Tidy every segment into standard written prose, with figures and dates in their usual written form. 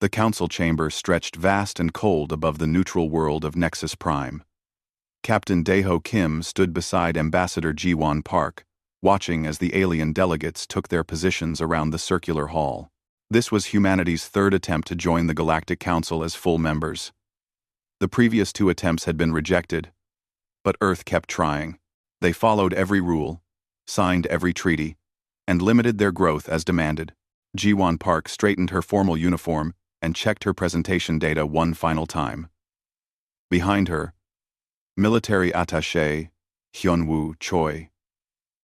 The council chamber stretched vast and cold above the neutral world of Nexus Prime. Captain Daeho Kim stood beside Ambassador Ji-won Park, watching as the alien delegates took their positions around the circular hall. This was humanity's third attempt to join the Galactic Council as full members. The previous two attempts had been rejected, but Earth kept trying. They followed every rule, signed every treaty, and limited their growth as demanded. Ji-won Park straightened her formal uniform and checked her presentation data one final time. Behind her, military attaché Hyun-woo Choi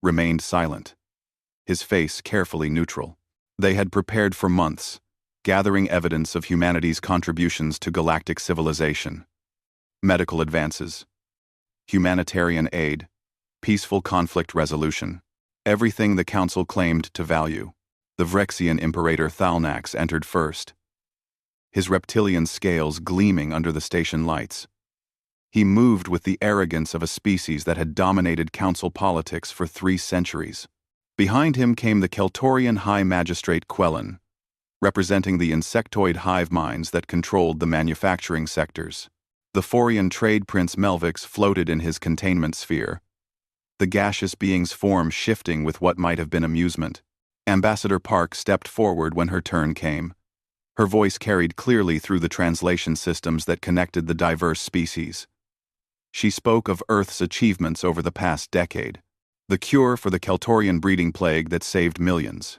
remained silent, his face carefully neutral. They had prepared for months, gathering evidence of humanity's contributions to galactic civilization. Medical advances, humanitarian aid, peaceful conflict resolution. Everything the Council claimed to value. The Vrexian Imperator Thalnax entered first, his reptilian scales gleaming under the station lights. He moved with the arrogance of a species that had dominated council politics for 3 centuries. Behind him came the Keltorian High Magistrate Quellen, representing the insectoid hive minds that controlled the manufacturing sectors. The Forian Trade Prince Melvix floated in his containment sphere, the gaseous being's form shifting with what might have been amusement. Ambassador Park stepped forward when her turn came. Her voice carried clearly through the translation systems that connected the diverse species. She spoke of Earth's achievements over the past decade, the cure for the Keltorian breeding plague that saved millions,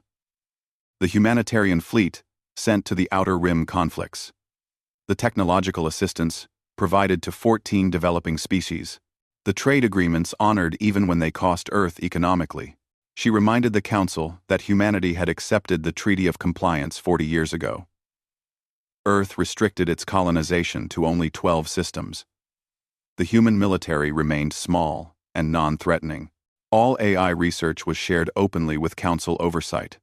the humanitarian fleet sent to the Outer Rim conflicts, the technological assistance provided to 14 developing species, the trade agreements honored even when they cost Earth economically. She reminded the Council that humanity had accepted the Treaty of Compliance 40 years ago. Earth restricted its colonization to only 12 systems. The human military remained small and non-threatening. All AI research was shared openly with Council oversight.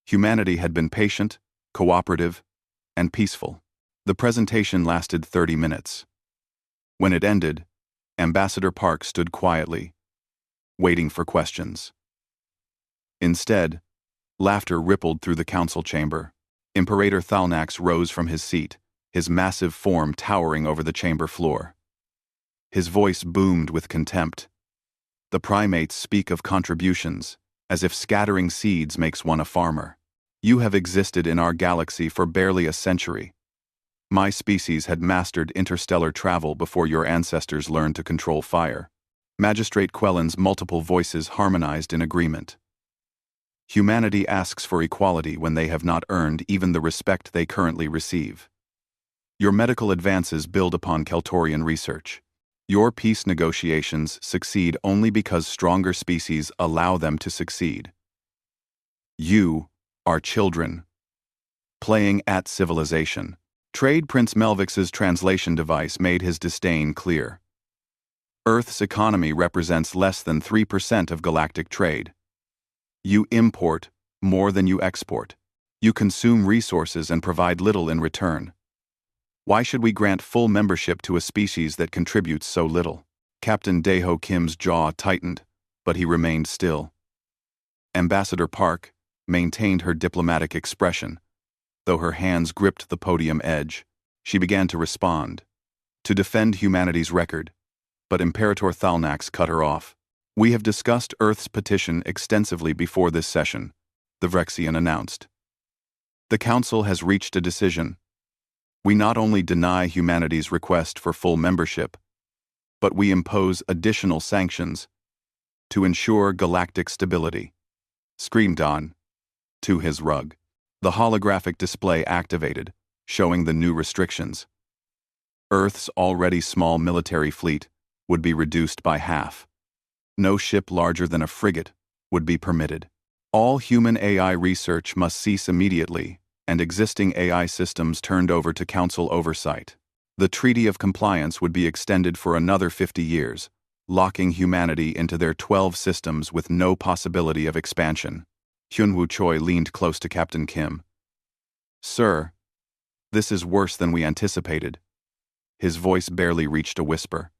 Humanity had been patient, cooperative, and peaceful. The presentation lasted 30 minutes. When it ended, Ambassador Park stood quietly, waiting for questions. Instead, laughter rippled through the council chamber. Imperator Thalnax rose from his seat, his massive form towering over the chamber floor. His voice boomed with contempt. The primates speak of contributions, as if scattering seeds makes one a farmer. You have existed in our galaxy for barely a century. My species had mastered interstellar travel before your ancestors learned to control fire. Magistrate Quellen's multiple voices harmonized in agreement. Humanity asks for equality when they have not earned even the respect they currently receive. Your medical advances build upon Keltorian research. Your peace negotiations succeed only because stronger species allow them to succeed. You are children, playing at civilization. Trade Prince Melvix's translation device made his disdain clear. Earth's economy represents less than 3% of galactic trade. You import more than you export. You consume resources and provide little in return. Why should we grant full membership to a species that contributes so little? Captain Daeho Kim's jaw tightened, but he remained still. Ambassador Park maintained her diplomatic expression. Though her hands gripped the podium edge, she began to respond, to defend humanity's record, but Imperator Thalnax cut her off. We have discussed Earth's petition extensively before this session, the Vrexian announced. The Council has reached a decision. We not only deny humanity's request for full membership, but we impose additional sanctions to ensure galactic stability. Screamed on, to his rug. The holographic display activated, showing the new restrictions. Earth's already small military fleet would be reduced by half. No ship larger than a frigate would be permitted. All human AI research must cease immediately, and existing AI systems turned over to Council oversight. The Treaty of Compliance would be extended for another 50 years, locking humanity into their 12 systems with no possibility of expansion. Hyun-woo Choi leaned close to Captain Kim. Sir, this is worse than we anticipated. His voice barely reached a whisper.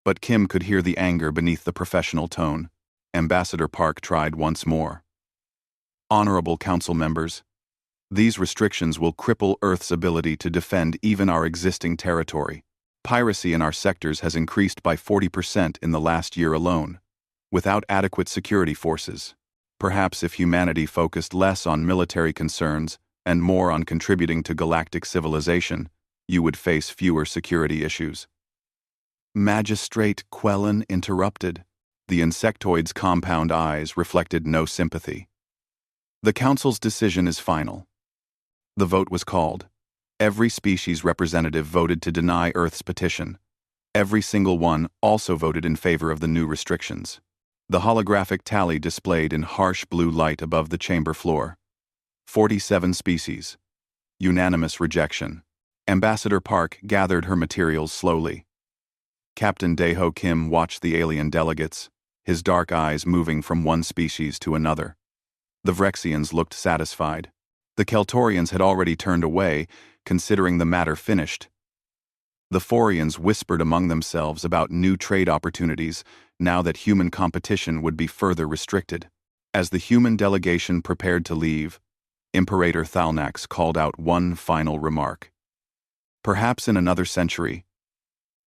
But Kim could hear the anger beneath the professional tone. Ambassador Park tried once more. Honorable Council members, These restrictions will cripple Earth's ability to defend even our existing territory. Piracy in our sectors has increased by 40% in the last year alone, without adequate security forces. Perhaps if humanity focused less on military concerns and more on contributing to galactic civilization, you would face fewer security issues. Magistrate Quellen interrupted. The insectoid's compound eyes reflected no sympathy. The Council's decision is final. The vote was called. Every species representative voted to deny Earth's petition. Every single one also voted in favor of the new restrictions. The holographic tally displayed in harsh blue light above the chamber floor. 47 species. Unanimous rejection. Ambassador Park gathered her materials slowly. Captain Daeho Kim watched the alien delegates, his dark eyes moving from one species to another. The Vrexians looked satisfied. The Keltorians had already turned away, considering the matter finished. The Forians whispered among themselves about new trade opportunities now that human competition would be further restricted. As the human delegation prepared to leave, Imperator Thalnax called out one final remark. Perhaps in another century,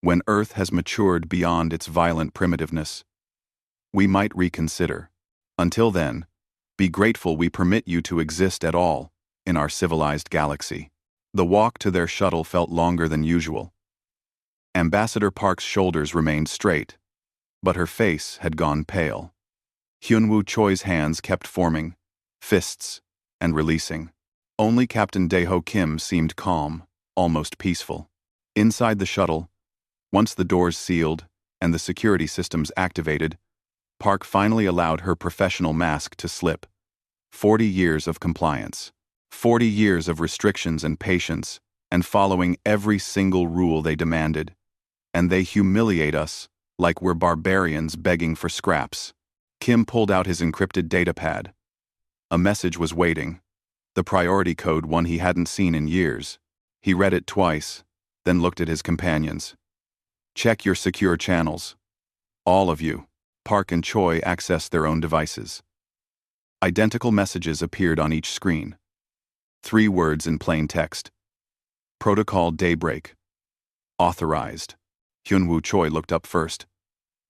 when Earth has matured beyond its violent primitiveness, we might reconsider. Until then, be grateful we permit you to exist at all in our civilized galaxy. The walk to their shuttle felt longer than usual. Ambassador Park's shoulders remained straight, but her face had gone pale. Hyunwoo Choi's hands kept forming, fists, and releasing. Only Captain Daeho Kim seemed calm, almost peaceful. Inside the shuttle, once the doors sealed and the security systems activated, Park finally allowed her professional mask to slip. 40 years of compliance. 40 years of restrictions and patience, and following every single rule they demanded. And they humiliate us like we're barbarians begging for scraps. Kim pulled out his encrypted datapad. A message was waiting. The priority code, one he hadn't seen in years. He read it twice, then looked at his companions. Check your secure channels. All of you. Park and Choi accessed their own devices. Identical messages appeared on each screen. 3 words in plain text. Protocol Daybreak. Authorized. Hyunwoo Choi looked up first.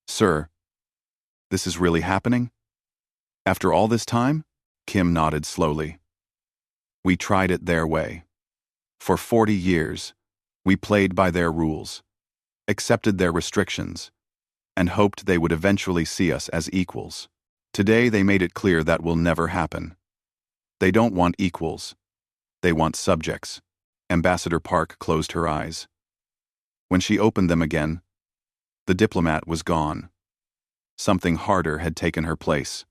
Sir, this is really happening? After all this time? Kim nodded slowly. We tried it their way. For 40 years, we played by their rules, accepted their restrictions, and hoped they would eventually see us as equals. Today they made it clear that will never happen. They don't want equals. They want subjects. Ambassador Park closed her eyes. When she opened them again, the diplomat was gone. Something harder had taken her place.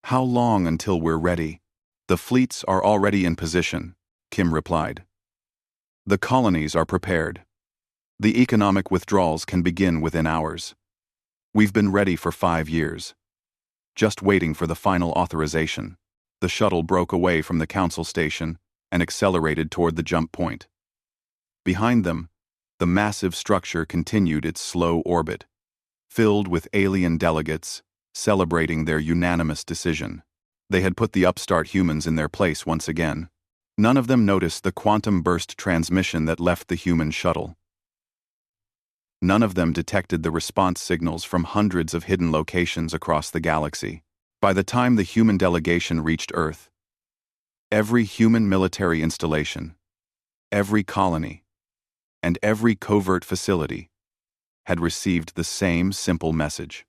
How long until we're ready? The fleets are already in position, Kim replied. The colonies are prepared. The economic withdrawals can begin within hours. We've been ready for 5 years. Just waiting for the final authorization. The shuttle broke away from the council station and accelerated toward the jump point. Behind them, the massive structure continued its slow orbit, filled with alien delegates celebrating their unanimous decision. They had put the upstart humans in their place once again. None of them noticed the quantum burst transmission that left the human shuttle. None of them detected the response signals from hundreds of hidden locations across the galaxy. By the time the human delegation reached Earth, every human military installation, every colony, and every covert facility had received the same simple message.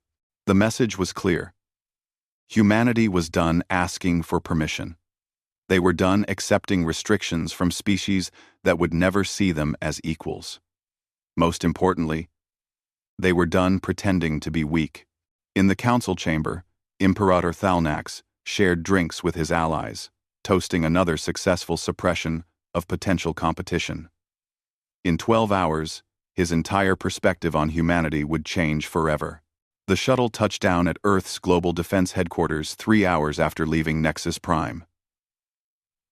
The message was clear. Humanity was done asking for permission. They were done accepting restrictions from species that would never see them as equals. Most importantly, they were done pretending to be weak. In the council chamber, Imperator Thalnax shared drinks with his allies, toasting another successful suppression of potential competition. In 12 hours, his entire perspective on humanity would change forever. The shuttle touched down at Earth's Global Defense Headquarters 3 hours after leaving Nexus Prime.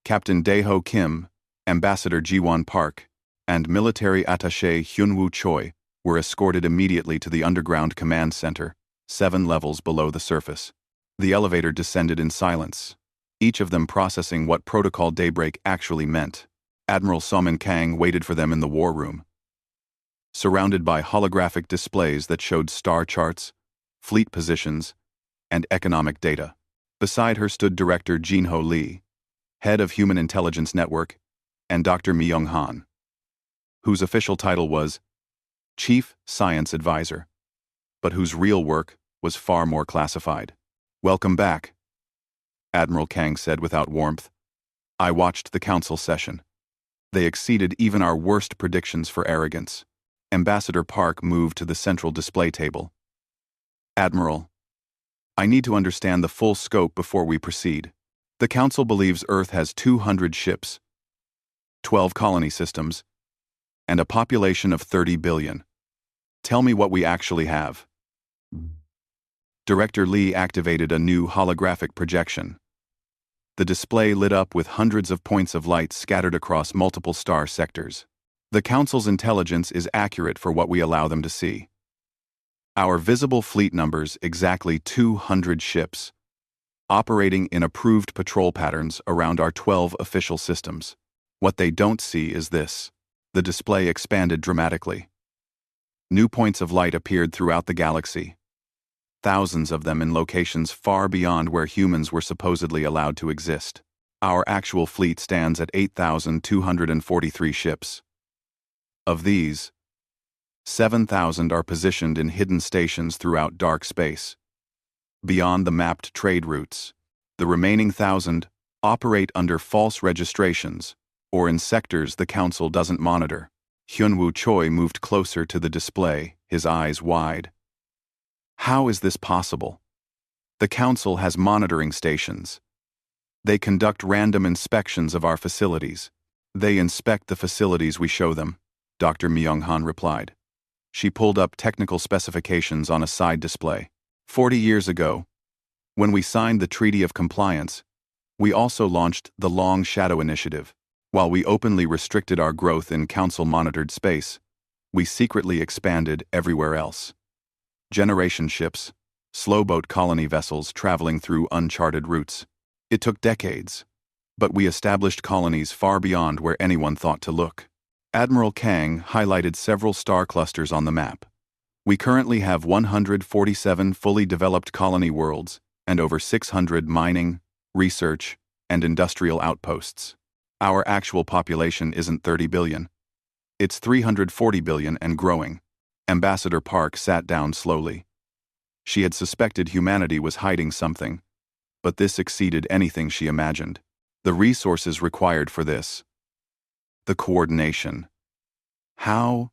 Captain Daeho Kim, Ambassador Jiwon Park, and military attaché Hyunwoo Choi were escorted immediately to the underground command center, 7 levels below the surface. The elevator descended in silence. each of them processing what Protocol Daybreak actually meant. Admiral Somin Kang waited for them in the war room, surrounded by holographic displays that showed star charts, fleet positions, and economic data. Beside her stood Director Jinho Lee, head of Human Intelligence Network, and Dr. Myung Han, whose official title was Chief Science Advisor, but whose real work was far more classified. "Welcome back," Admiral Kang said without warmth. "I watched the council session. They exceeded even our worst predictions for arrogance." Ambassador Park moved to the central display table. "Admiral, I need to understand the full scope before we proceed. The Council believes Earth has 200 ships, 12 colony systems, and a population of 30 billion. Tell me what we actually have." Director Lee activated a new holographic projection. The display lit up with hundreds of points of light scattered across multiple star sectors. "The Council's intelligence is accurate for what we allow them to see. Our visible fleet numbers exactly 200 ships, operating in approved patrol patterns around our 12 official systems. What they don't see is this." The display expanded dramatically. New points of light appeared throughout the galaxy, thousands of them in locations far beyond where humans were supposedly allowed to exist. Our actual fleet stands at 8,243 ships. Of these, 7,000 are positioned in hidden stations throughout dark space, beyond the mapped trade routes. The remaining 1,000 operate under false registrations or in sectors the Council doesn't monitor. Hyunwoo Choi moved closer to the display, his eyes wide. "How is this possible? The Council has monitoring stations. They conduct random inspections of our facilities. They inspect the facilities we show them," Dr. Myung Han replied. She pulled up technical specifications on a side display. 40 years ago, when we signed the Treaty of Compliance, we also launched the Long Shadow Initiative. While we openly restricted our growth in Council-monitored space, we secretly expanded everywhere else. Generation ships, slowboat colony vessels traveling through uncharted routes. It took decades, but we established colonies far beyond where anyone thought to look. Admiral Kang highlighted several star clusters on the map. "We currently have 147 fully developed colony worlds and over 600 mining, research, and industrial outposts. Our actual population isn't 30 billion. It's 340 billion and growing." Ambassador Park sat down slowly. She had suspected humanity was hiding something, but this exceeded anything she imagined. The resources required for this. The coordination. How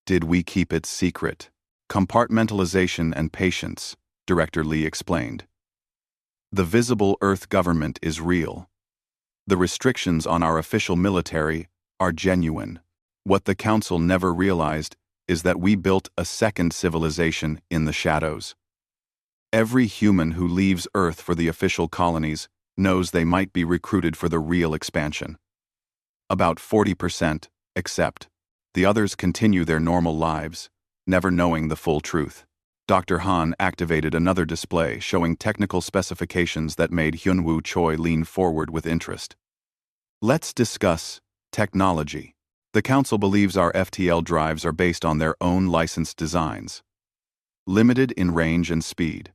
did we keep it secret? Compartmentalization and patience, Director Lee explained. The visible Earth government is real. The restrictions on our official military are genuine. What the Council never realized is that we built a second civilization in the shadows. Every human who leaves Earth for the official colonies knows they might be recruited for the real expansion. About 40% accept. The others continue their normal lives, never knowing the full truth. Dr. Han activated another display showing technical specifications that made Hyunwoo Choi lean forward with interest. "Let's discuss technology. The Council believes our FTL drives are based on their own licensed designs, limited in range and speed.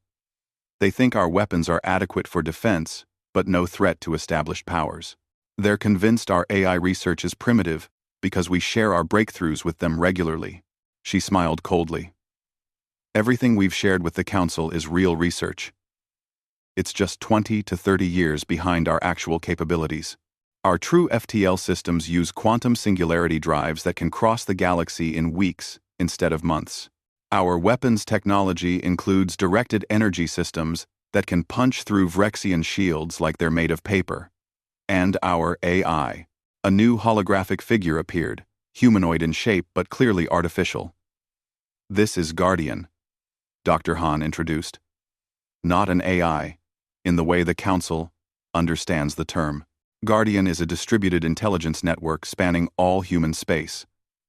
They think our weapons are adequate for defense, but no threat to established powers. They're convinced our AI research is primitive because we share our breakthroughs with them regularly." She smiled coldly. "Everything we've shared with the Council is real research. It's just 20 to 30 years behind our actual capabilities. Our true FTL systems use quantum singularity drives that can cross the galaxy in weeks instead of months. Our weapons technology includes directed energy systems that can punch through Vrexian shields like they're made of paper. And our AI. A new holographic figure appeared, humanoid in shape but clearly artificial. "This is Guardian," Dr. Han introduced. "Not an AI, in the way the Council understands the term. Guardian is a distributed intelligence network spanning all human space,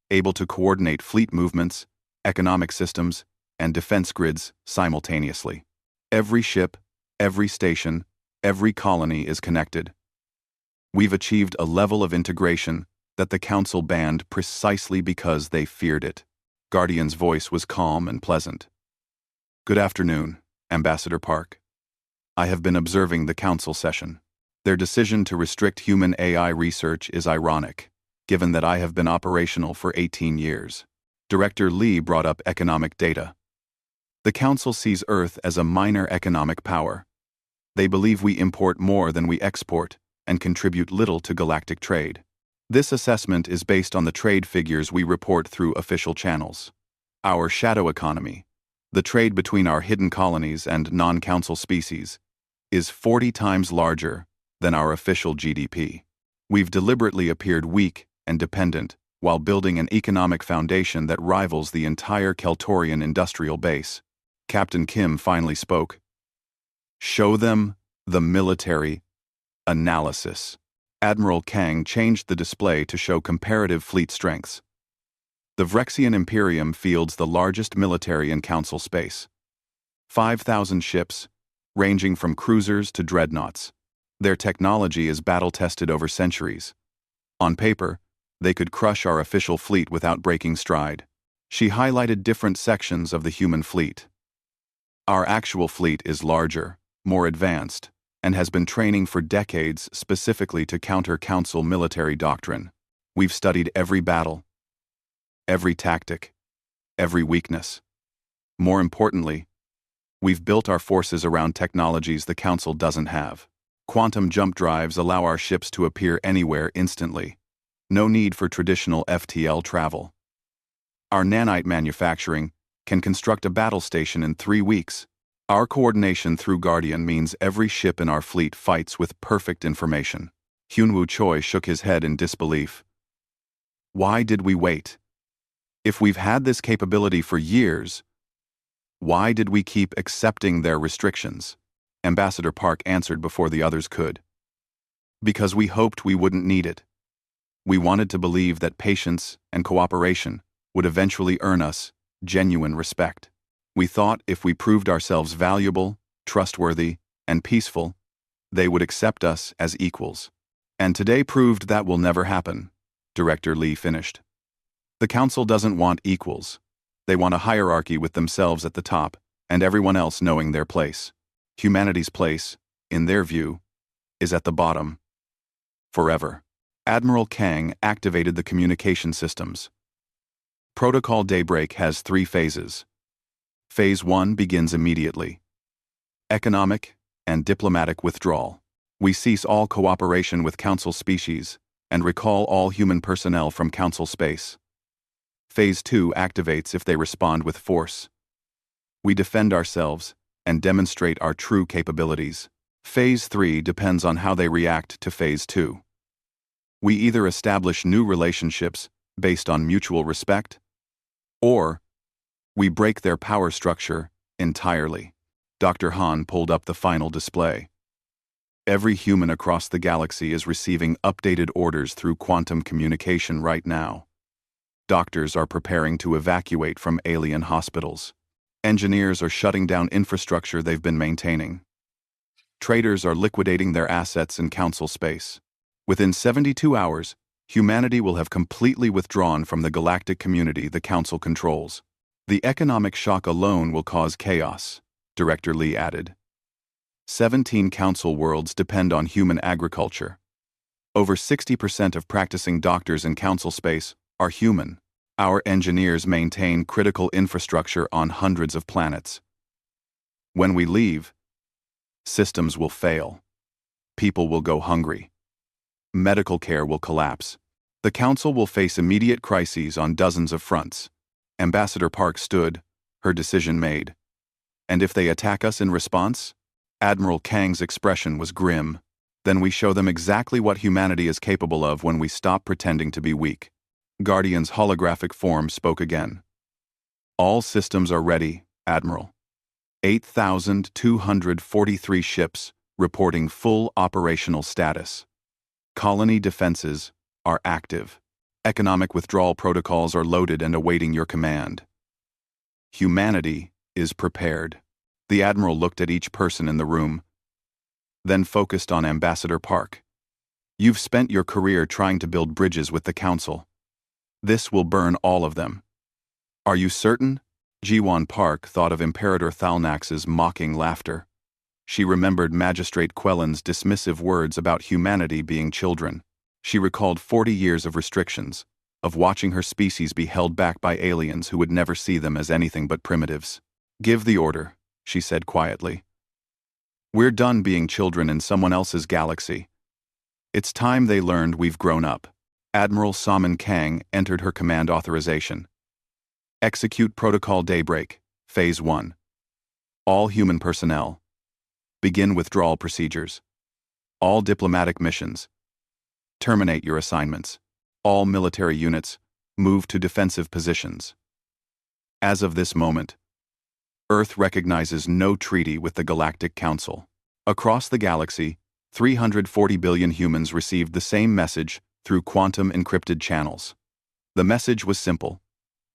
able to coordinate fleet movements, economic systems, and defense grids simultaneously. Every ship, every station, Every colony is connected. We've achieved a level of integration that the Council banned precisely because they feared it. Guardian's voice was calm and pleasant. Good afternoon, Ambassador Park. I have been observing the Council session. Their decision to restrict human AI research is ironic, given that I have been operational for 18 years. Director Lee brought up economic data. The Council sees Earth as a minor economic power. They believe we import more than we export and contribute little to galactic trade. This assessment is based on the trade figures we report through official channels. Our shadow economy, the trade between our hidden colonies and non-Council species, is 40 times larger than our official GDP. We've deliberately appeared weak and dependent while building an economic foundation that rivals the entire Keltorian industrial base. Captain Kim finally spoke. Show them the military analysis. Admiral Kang changed the display to show comparative fleet strengths. The Vrexian Imperium fields the largest military in Council space. 5,000 ships, ranging from cruisers to dreadnoughts. Their technology is battle-tested over centuries. On paper, they could crush our official fleet without breaking stride. She highlighted different sections of the human fleet. Our actual fleet is larger, more advanced, and has been training for decades specifically to counter Council military doctrine. We've studied every battle, every tactic, every weakness. More importantly, we've built our forces around technologies the Council doesn't have. Quantum jump drives allow our ships to appear anywhere instantly. No need for traditional FTL travel. Our nanite manufacturing can construct a battle station in 3 weeks. Our coordination through Guardian means every ship in our fleet fights with perfect information. Hyunwoo Choi shook his head in disbelief. Why did we wait? If we've had this capability for years, why did we keep accepting their restrictions? Ambassador Park answered before the others could. Because we hoped we wouldn't need it. We wanted to believe that patience and cooperation would eventually earn us genuine respect. We thought if we proved ourselves valuable, trustworthy, and peaceful, they would accept us as equals. And today proved that will never happen, Director Lee finished. The Council doesn't want equals. They want a hierarchy with themselves at the top and everyone else knowing their place. Humanity's place, in their view, is at the bottom. Forever. Admiral Kang activated the communication systems. Protocol Daybreak has 3 phases. Phase 1 begins immediately. Economic and diplomatic withdrawal. We cease all cooperation with Council species and recall all human personnel from Council space. Phase 2 activates if they respond with force. We defend ourselves and demonstrate our true capabilities. Phase 3 depends on how they react to Phase 2. We either establish new relationships based on mutual respect, or we break their power structure entirely. Dr. Han pulled up the final display. Every human across the galaxy is receiving updated orders through quantum communication right now. Doctors are preparing to evacuate from alien hospitals. Engineers are shutting down infrastructure they've been maintaining. Traders are liquidating their assets in Council space. Within 72 hours, humanity will have completely withdrawn from the galactic community the Council controls. The economic shock alone will cause chaos, Director Lee added. 17 Council worlds depend on human agriculture. Over 60% of practicing doctors in Council space are human. Our engineers maintain critical infrastructure on hundreds of planets. When we leave, systems will fail. People will go hungry. Medical care will collapse. The Council will face immediate crises on dozens of fronts. Ambassador Park stood, her decision made. And if they attack us in response? Admiral Kang's expression was grim. Then we show them exactly what humanity is capable of when we stop pretending to be weak. Guardian's holographic form spoke again. All systems are ready, Admiral. 8,243 ships reporting full operational status. Colony defenses are active. Economic withdrawal protocols are loaded and awaiting your command. Humanity is prepared. The Admiral looked at each person in the room. then focused on Ambassador Park. You've spent your career trying to build bridges with the Council. This will burn all of them. Are you certain? Jiwan Park thought of Imperator Thalnax's mocking laughter. She remembered Magistrate Quellen's dismissive words about humanity being children. She recalled 40 years of restrictions, of watching her species be held back by aliens who would never see them as anything but primitives. Give the order, she said quietly. We're done being children in someone else's galaxy. It's time they learned we've grown up. Admiral Salmon Kang entered her command authorization. Execute Protocol Daybreak, Phase 1. All human personnel. Begin withdrawal procedures. All diplomatic missions. Terminate your assignments. All military units, move to defensive positions. As of this moment, Earth recognizes no treaty with the Galactic Council. Across the galaxy, 340 billion humans received the same message through quantum encrypted channels. The message was simple.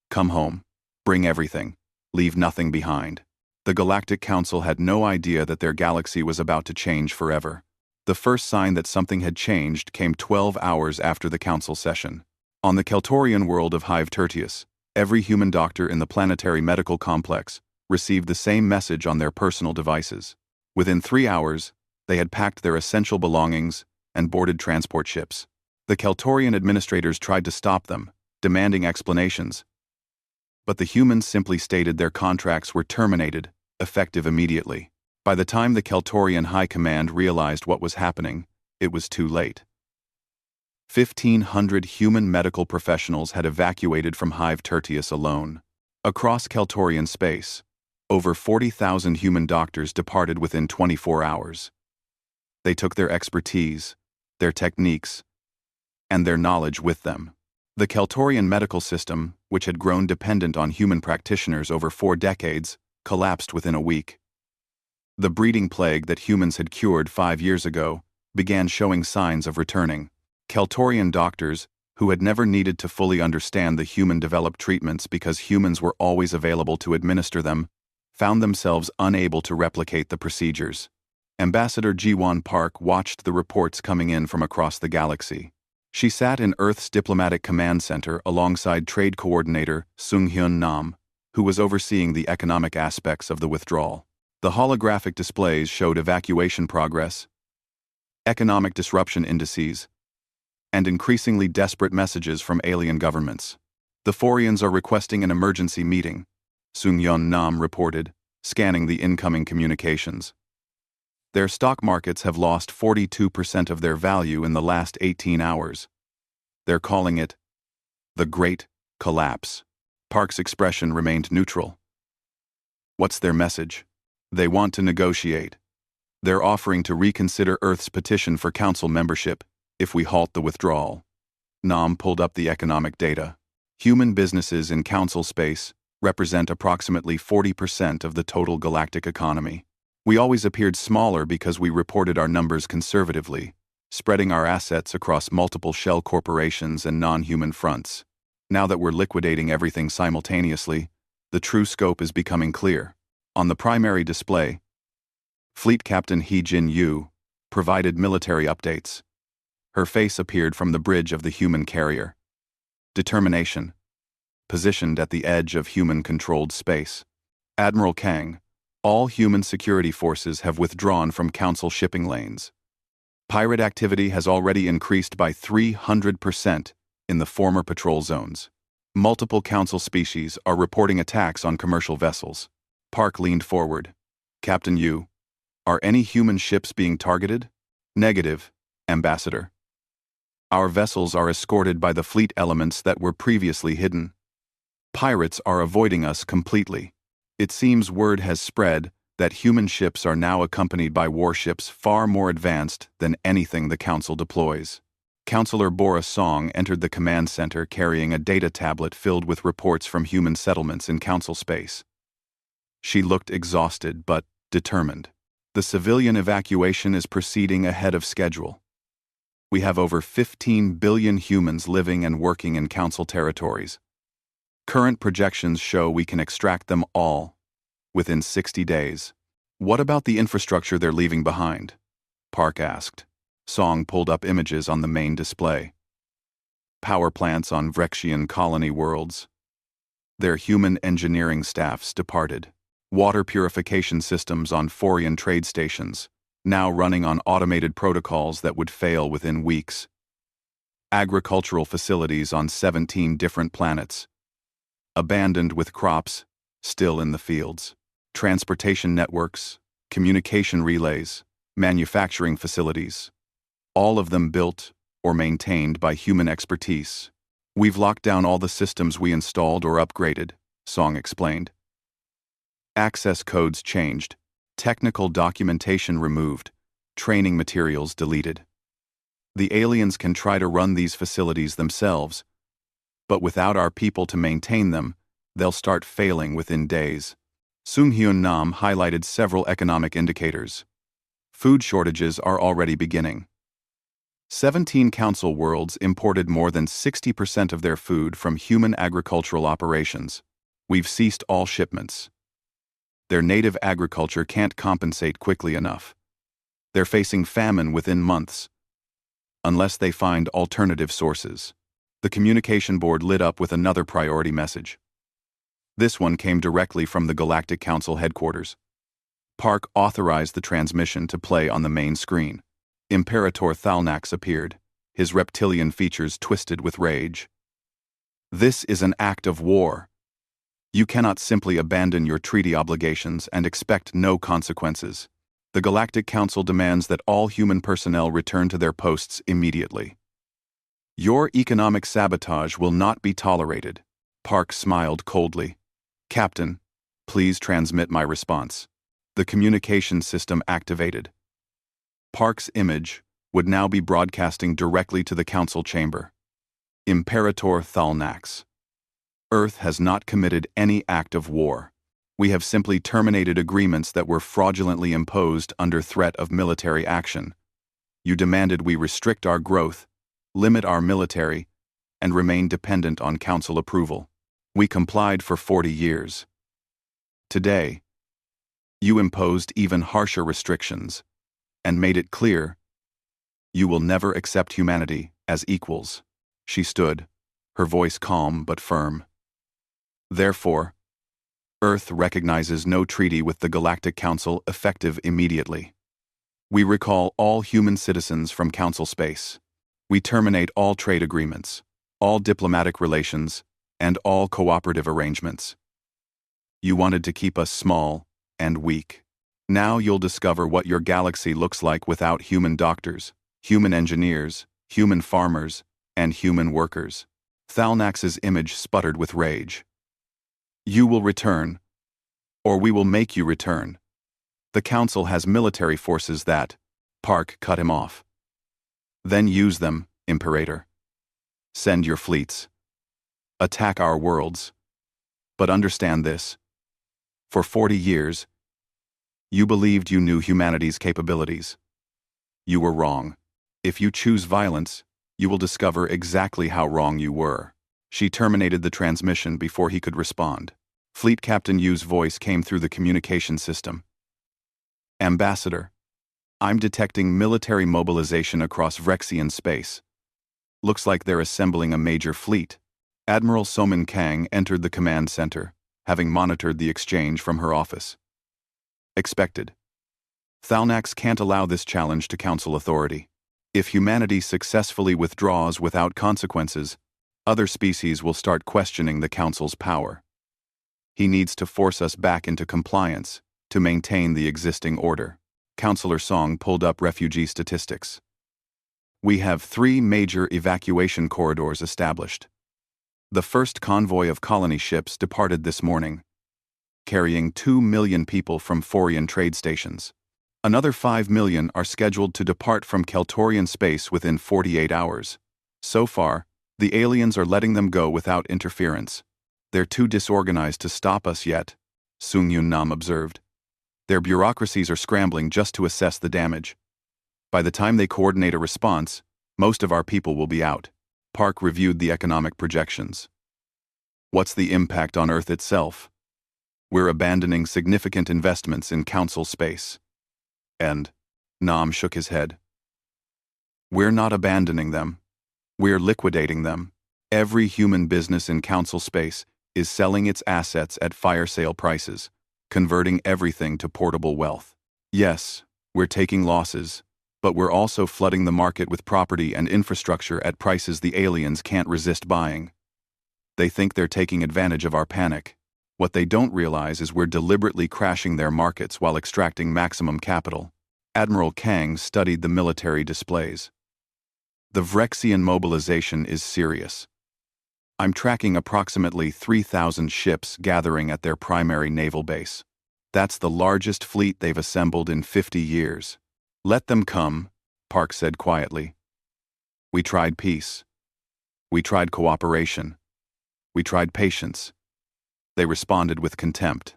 Come home. Bring everything. Leave nothing behind. The Galactic Council had no idea that their galaxy was about to change forever. The first sign that something had changed came 12 hours after the council session. On the Keltorian world of Hive Tertius, every human doctor in the planetary medical complex received the same message on their personal devices. Within 3 hours, they had packed their essential belongings and boarded transport ships. The Keltorian administrators tried to stop them, demanding explanations. But the humans simply stated their contracts were terminated, effective immediately. By the time the Keltorian High Command realized what was happening, it was too late. 1,500 human medical professionals had evacuated from Hive Tertius alone. Across Keltorian space, over 40,000 human doctors departed within 24 hours. They took their expertise, their techniques, and their knowledge with them. The Keltorian medical system, which had grown dependent on human practitioners over 4 decades, collapsed within a week. The breeding plague that humans had cured 5 years ago began showing signs of returning. Keltorian doctors, who had never needed to fully understand the human-developed treatments because humans were always available to administer them, found themselves unable to replicate the procedures. Ambassador Jiwan Park watched the reports coming in from across the galaxy. She sat in Earth's diplomatic command center alongside Trade Coordinator Sung-hyun Nam, who was overseeing the economic aspects of the withdrawal. The holographic displays showed evacuation progress, economic disruption indices, and increasingly desperate messages from alien governments. The Forians are requesting an emergency meeting, Sung-hyun Nam reported, scanning the incoming communications. Their stock markets have lost 42% of their value in the last 18 hours. They're calling it the Great Collapse. Park's expression remained neutral. What's their message? They want to negotiate. They're offering to reconsider Earth's petition for council membership if we halt the withdrawal. Nam pulled up the economic data. Human businesses in council space represent approximately 40% of the total galactic economy. We always appeared smaller because we reported our numbers conservatively, spreading our assets across multiple shell corporations and non-human fronts. Now that we're liquidating everything simultaneously, the true scope is becoming clear. On the primary display, Fleet Captain He Jin Yu provided military updates. Her face appeared from the bridge of the human carrier. Determination. Positioned at the edge of human-controlled space. Admiral Kang, all human security forces have withdrawn from Council shipping lanes. Pirate activity has already increased by 300% in the former patrol zones. Multiple Council species are reporting attacks on commercial vessels. Park leaned forward. Captain Yu, are any human ships being targeted? Negative, Ambassador. Our vessels are escorted by the fleet elements that were previously hidden. Pirates are avoiding us completely. It seems word has spread that human ships are now accompanied by warships far more advanced than anything the Council deploys. Counselor Bora Song entered the command center carrying a data tablet filled with reports from human settlements in Council space. She looked exhausted but determined. The civilian evacuation is proceeding ahead of schedule. We have over 15 billion humans living and working in Council territories. Current projections show we can extract them all within 60 days. What about the infrastructure they're leaving behind? Park asked. Song pulled up images on the main display. Power plants on Vrexian colony worlds. Their human engineering staffs departed. Water purification systems on Forian trade stations, now running on automated protocols that would fail within weeks. Agricultural facilities on 17 different planets. Abandoned with crops, still in the fields. Transportation networks, communication relays, manufacturing facilities. All of them built or maintained by human expertise. We've locked down all the systems we installed or upgraded, Song explained. Access codes changed, technical documentation removed, training materials deleted. The aliens can try to run these facilities themselves, but without our people to maintain them, they'll start failing within days. Sung-Hyun Nam highlighted several economic indicators. Food shortages are already beginning. 17 council worlds imported more than 60% of their food from human agricultural operations. We've ceased all shipments. Their native agriculture can't compensate quickly enough. They're facing famine within months, unless they find alternative sources. The communication board lit up with another priority message. This one came directly from the Galactic Council headquarters. Park authorized the transmission to play on the main screen. Imperator Thalnax appeared, his reptilian features twisted with rage. This is an act of war. You cannot simply abandon your treaty obligations and expect no consequences. The Galactic Council demands that all human personnel return to their posts immediately. Your economic sabotage will not be tolerated. Park smiled coldly. Captain, please transmit my response. The communication system activated. Park's image would now be broadcasting directly to the council chamber. Imperator Thalnax. Earth has not committed any act of war. We have simply terminated agreements that were fraudulently imposed under threat of military action. You demanded we restrict our growth, limit our military, and remain dependent on council approval. We complied for 40 years. Today, you imposed even harsher restrictions and made it clear you will never accept humanity as equals. She stood, her voice calm but firm. Therefore, Earth recognizes no treaty with the Galactic Council effective immediately. We recall all human citizens from Council space. We terminate all trade agreements, all diplomatic relations, and all cooperative arrangements. You wanted to keep us small and weak. Now you'll discover what your galaxy looks like without human doctors, human engineers, human farmers, and human workers. Thalnax's image sputtered with rage. You will return, or we will make you return. The Council has military forces that. Park cut him off. Then use them, Imperator. Send your fleets. Attack our worlds. But understand this. For 40 years, you believed you knew humanity's capabilities. You were wrong. If you choose violence, you will discover exactly how wrong you were. She terminated the transmission before he could respond. Fleet Captain Yu's voice came through the communication system. Ambassador, I'm detecting military mobilization across Vrexian space. Looks like they're assembling a major fleet. Admiral Somin Kang entered the command center, having monitored the exchange from her office. Expected. Thalnax can't allow this challenge to council authority. If humanity successfully withdraws without consequences, other species will start questioning the council's power. He needs to force us back into compliance to maintain the existing order. Councillor Song pulled up refugee statistics. We have 3 major evacuation corridors established. The first convoy of colony ships departed this morning, carrying 2 million people from Forian trade stations. Another 5 million are scheduled to depart from Keltorian space within 48 hours. So far, the aliens are letting them go without interference. They're too disorganized to stop us yet, Sung-Hyun Nam observed. Their bureaucracies are scrambling just to assess the damage. By the time they coordinate a response, most of our people will be out. Park reviewed the economic projections. What's the impact on Earth itself? We're abandoning significant investments in council space. And Nam shook his head. We're not abandoning them. We're liquidating them. Every human business in council space is selling its assets at fire sale prices, converting everything to portable wealth. Yes, we're taking losses, but we're also flooding the market with property and infrastructure at prices the aliens can't resist buying. They think they're taking advantage of our panic. What they don't realize is we're deliberately crashing their markets while extracting maximum capital. Admiral Kang studied the military displays. The Vrexian mobilization is serious. I'm tracking approximately 3,000 ships gathering at their primary naval base. That's the largest fleet they've assembled in 50 years. Let them come, Park said quietly. We tried peace. We tried cooperation. We tried patience. They responded with contempt.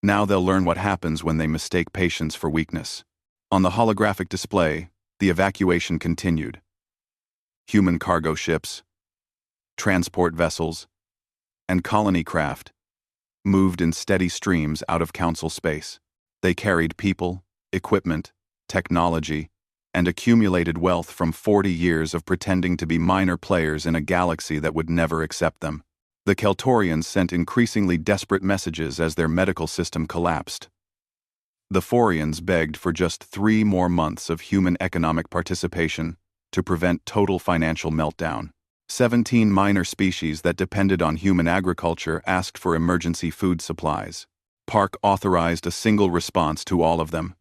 Now they'll learn what happens when they mistake patience for weakness. On the holographic display, the evacuation continued. Human cargo ships, transport vessels, and colony craft moved in steady streams out of council space. They carried people, equipment, technology, and accumulated wealth from 40 years of pretending to be minor players in a galaxy that would never accept them. The Keltorians sent increasingly desperate messages as their medical system collapsed. The Forians begged for just 3 more months of human economic participation to prevent total financial meltdown. 17 minor species that depended on human agriculture asked for emergency food supplies. Park authorized a single response to all of them.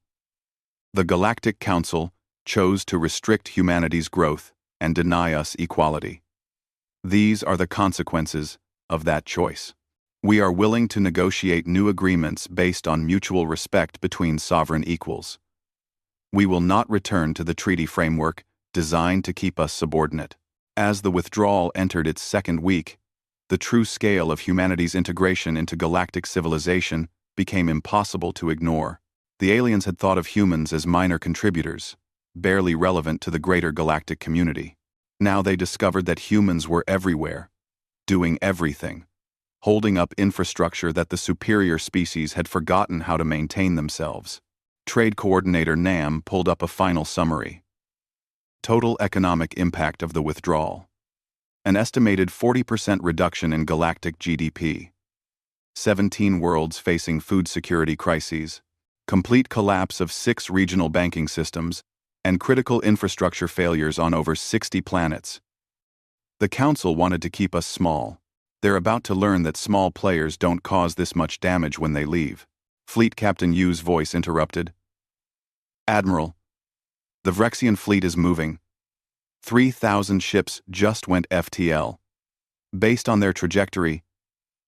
The Galactic Council chose to restrict humanity's growth and deny us equality. These are the consequences of that choice. We are willing to negotiate new agreements based on mutual respect between sovereign equals. We will not return to the treaty framework designed to keep us subordinate. As the withdrawal entered its second week, the true scale of humanity's integration into galactic civilization became impossible to ignore. The aliens had thought of humans as minor contributors, barely relevant to the greater galactic community. Now they discovered that humans were everywhere, doing everything, holding up infrastructure that the superior species had forgotten how to maintain themselves. Trade Coordinator Nam pulled up a final summary. Total economic impact of the withdrawal. An estimated 40% reduction in galactic GDP. 17 worlds facing food security crises. Complete collapse of 6 regional banking systems, and critical infrastructure failures on over 60 planets. The Council wanted to keep us small. They're about to learn that small players don't cause this much damage when they leave. Fleet Captain Yu's voice interrupted. Admiral, the Vrexian fleet is moving. 3,000 ships just went FTL. Based on their trajectory,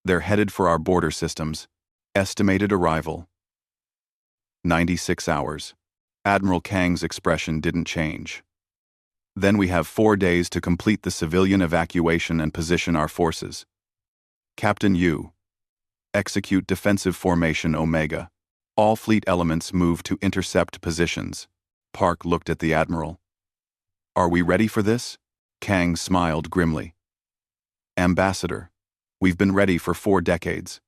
they're headed for our border systems. Estimated arrival: 96 hours. Admiral Kang's expression didn't change. Then we have 4 days to complete the civilian evacuation and position our forces. Captain Yu, execute defensive formation Omega. All fleet elements move to intercept positions. Park looked at the Admiral. Are we ready for this? Kang smiled grimly. Ambassador, we've been ready for 4 decades.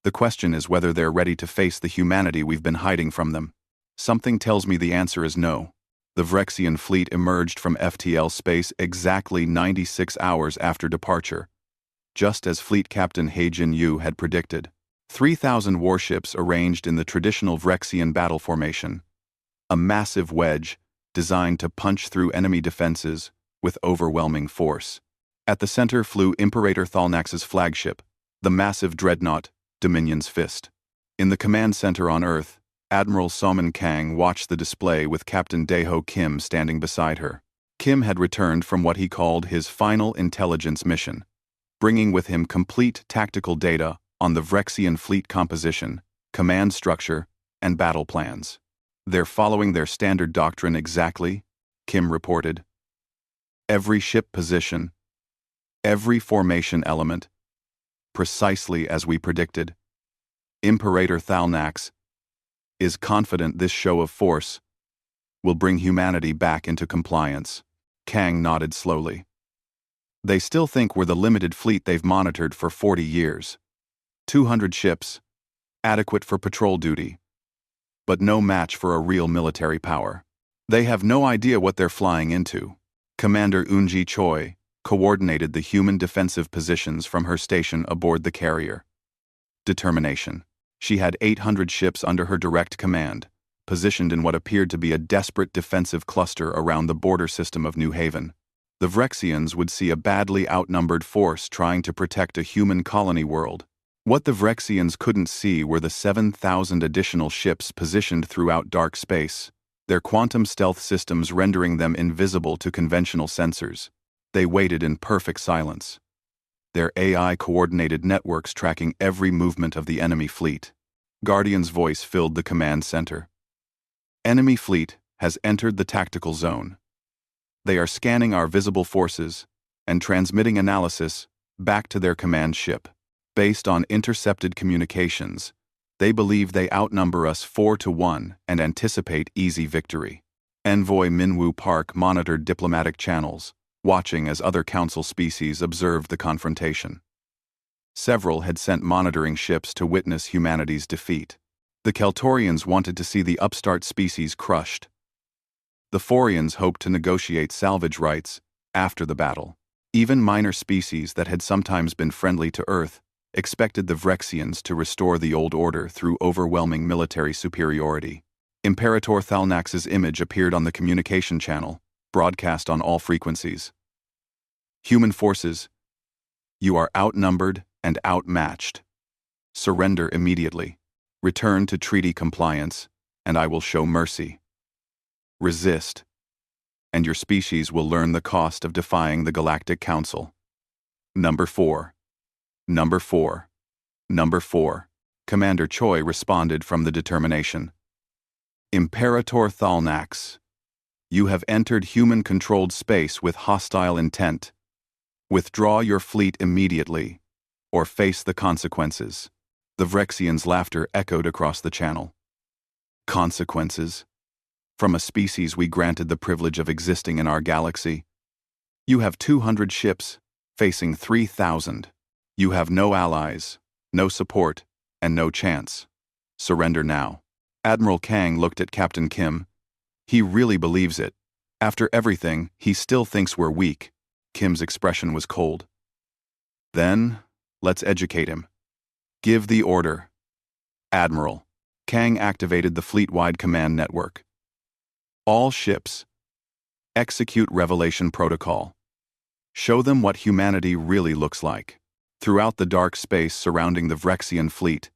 The question is whether they're ready to face the humanity we've been hiding from them. Something tells me the answer is no. The Vrexian fleet emerged from FTL space exactly 96 hours after departure, just as Fleet Captain Heijin Yu had predicted. 3,000 warships arranged in the traditional Vrexian battle formation. A massive wedge designed to punch through enemy defenses with overwhelming force. At the center flew Imperator Thalnax's flagship, the massive dreadnought, Dominion's Fist. In the command center on Earth, Admiral Soman Kang watched the display with Captain Daeho Kim standing beside her. Kim had returned from what he called his final intelligence mission, bringing with him complete tactical data on the Vrexian fleet composition, command structure, and battle plans. They're following their standard doctrine exactly, Kim reported. Every ship position, every formation element, precisely as we predicted. Imperator Thalnax is confident this show of force will bring humanity back into compliance. Kang nodded slowly. They still think we're the limited fleet they've monitored for 40 years. 200 ships, adequate for patrol duty, but no match for a real military power. They have no idea what they're flying into. Commander Eunji Choi coordinated the human defensive positions from her station aboard the carrier. Determination. She had 800 ships under her direct command, positioned in what appeared to be a desperate defensive cluster around the border system of New Haven. The Vrexians would see a badly outnumbered force trying to protect a human colony world. What the Vrexians couldn't see were the 7,000 additional ships positioned throughout dark space, their quantum stealth systems rendering them invisible to conventional sensors. They waited in perfect silence, their AI-coordinated networks tracking every movement of the enemy fleet. Guardian's voice filled the command center. Enemy fleet has entered the tactical zone. They are scanning our visible forces and transmitting analysis back to their command ship. Based on intercepted communications, they believe they outnumber us 4-1 and anticipate easy victory. Envoy Minwoo Park monitored diplomatic channels, watching as other council species observed the confrontation. Several had sent monitoring ships to witness humanity's defeat. The Keltorians wanted to see the upstart species crushed. The Forians hoped to negotiate salvage rights after the battle. Even minor species that had sometimes been friendly to Earth expected the Vrexians to restore the old order through overwhelming military superiority. Imperator Thalnax's image appeared on the communication channel, broadcast on all frequencies. Human forces, you are outnumbered and outmatched. Surrender immediately. Return to treaty compliance, and I will show mercy. Resist, and your species will learn the cost of defying the Galactic Council. Number 4. Number 4. Number 4. Commander Choi responded from the determination. Imperator Thalnax, you have entered human-controlled space with hostile intent. Withdraw your fleet immediately, or face the consequences. The Vrexians' laughter echoed across the channel. Consequences? From a species we granted the privilege of existing in our galaxy? You have 200 ships, facing 3,000. You have no allies, no support, and no chance. Surrender now. Admiral Kang looked at Captain Kim. He really believes it. After everything, he still thinks we're weak. Kim's expression was cold. Then, let's educate him. Give the order. Admiral. Kang activated the fleet-wide command network. All ships. Execute Revelation Protocol. Show them what humanity really looks like. Throughout the dark space surrounding the Vrexian fleet,